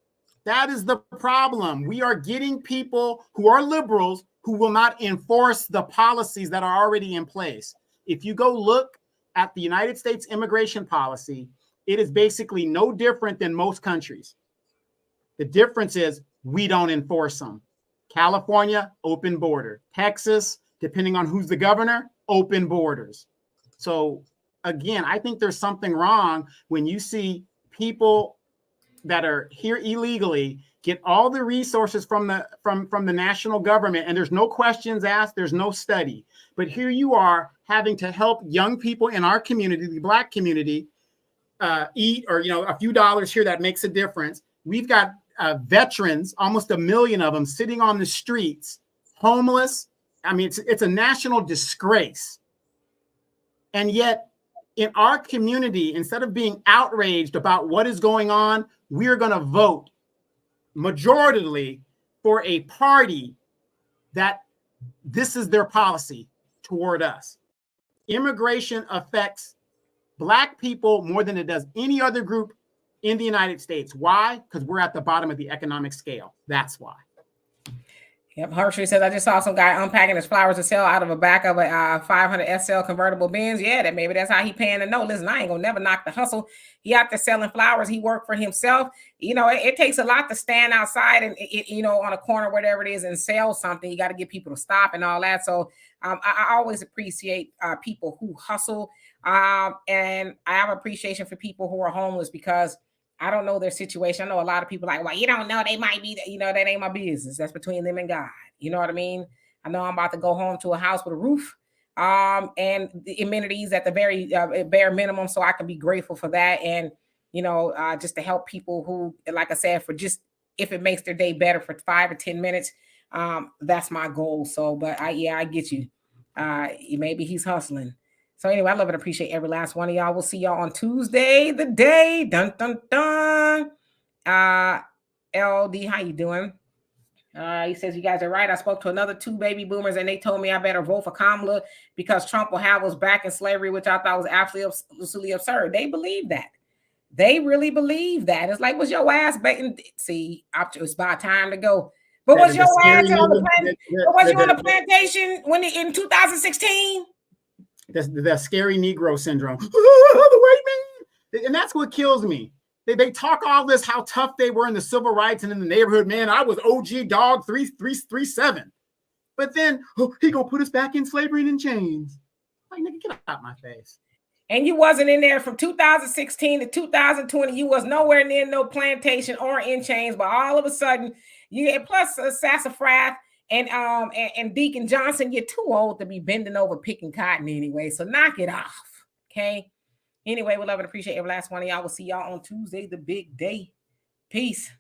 That is the problem. We are getting people who are liberals who will not enforce the policies that are already in place. If you go look at the United States immigration policy, it is basically no different than most countries. The difference is we don't enforce them. California, open border. Texas, depending on who's the governor, open borders. So again, I think there's something wrong when you see people that are here illegally get all the resources from the national government, and there's no questions asked, there's no study. But here you are having to help young people in our community, the Black community, eat, or, you know, a few dollars here that makes a difference. We've got veterans, almost 1 million of them, sitting on the streets, homeless. I mean, it's a national disgrace. And yet, in our community, instead of being outraged about what is going on, we're going to vote majoritarily for a party that this is their policy toward us. Immigration affects Black people more than it does any other group in the United States. Why? Because we're at the bottom of the economic scale. That's why. Yep, Hershey says, I just saw some guy unpacking his flowers to sell out of the back of a 500 SL convertible Benz. Yeah, that maybe that's how he paying the note. Listen, I ain't gonna never knock the hustle. He out there selling flowers. He worked for himself. You know, it takes a lot to stand outside and, you know, on a corner, whatever it is, and sell something. You got to get people to stop and all that. So I always appreciate people who hustle. And I have appreciation for people who are homeless because I don't know their situation. I know a lot of people like, well, you don't know, they might be, you know, that ain't my business. That's between them and God. You know what I mean? I know I'm about to go home to a house with a roof and the amenities at the very bare minimum. So I can be grateful for that. And, you know, just to help people who, like I said, for just, if it makes their day better for 5 or 10 minutes, that's my goal. So, but I get you. Maybe he's hustling. So anyway, I love and appreciate every last one of y'all. We'll see y'all on Tuesday, the day. Dun, dun, dun. LD, how you doing? He says, you guys are right. I spoke to another 2 baby boomers and they told me I better vote for Kamala because Trump will have us back in slavery, which I thought was absolutely absurd. They believe that. They really believe that. It's like, was your ass betting? See, it's about time to go. But was your ass on the plantation when in 2016? The scary Negro syndrome. The white man. And that's what kills me. They talk all this, how tough they were in the civil rights and in the neighborhood. Man, I was OG dog 337. But then he gonna put us back in slavery and in chains. Like, nigga, get out my face. And you wasn't in there from 2016 to 2020. You was nowhere near no plantation or in chains. But all of a sudden, you get plus Sassafras and Deacon Johnson, you're too old to be bending over picking cotton anyway. So knock it off. Okay. Anyway, we love and appreciate every last one of y'all. We'll see y'all on Tuesday, the big day. Peace.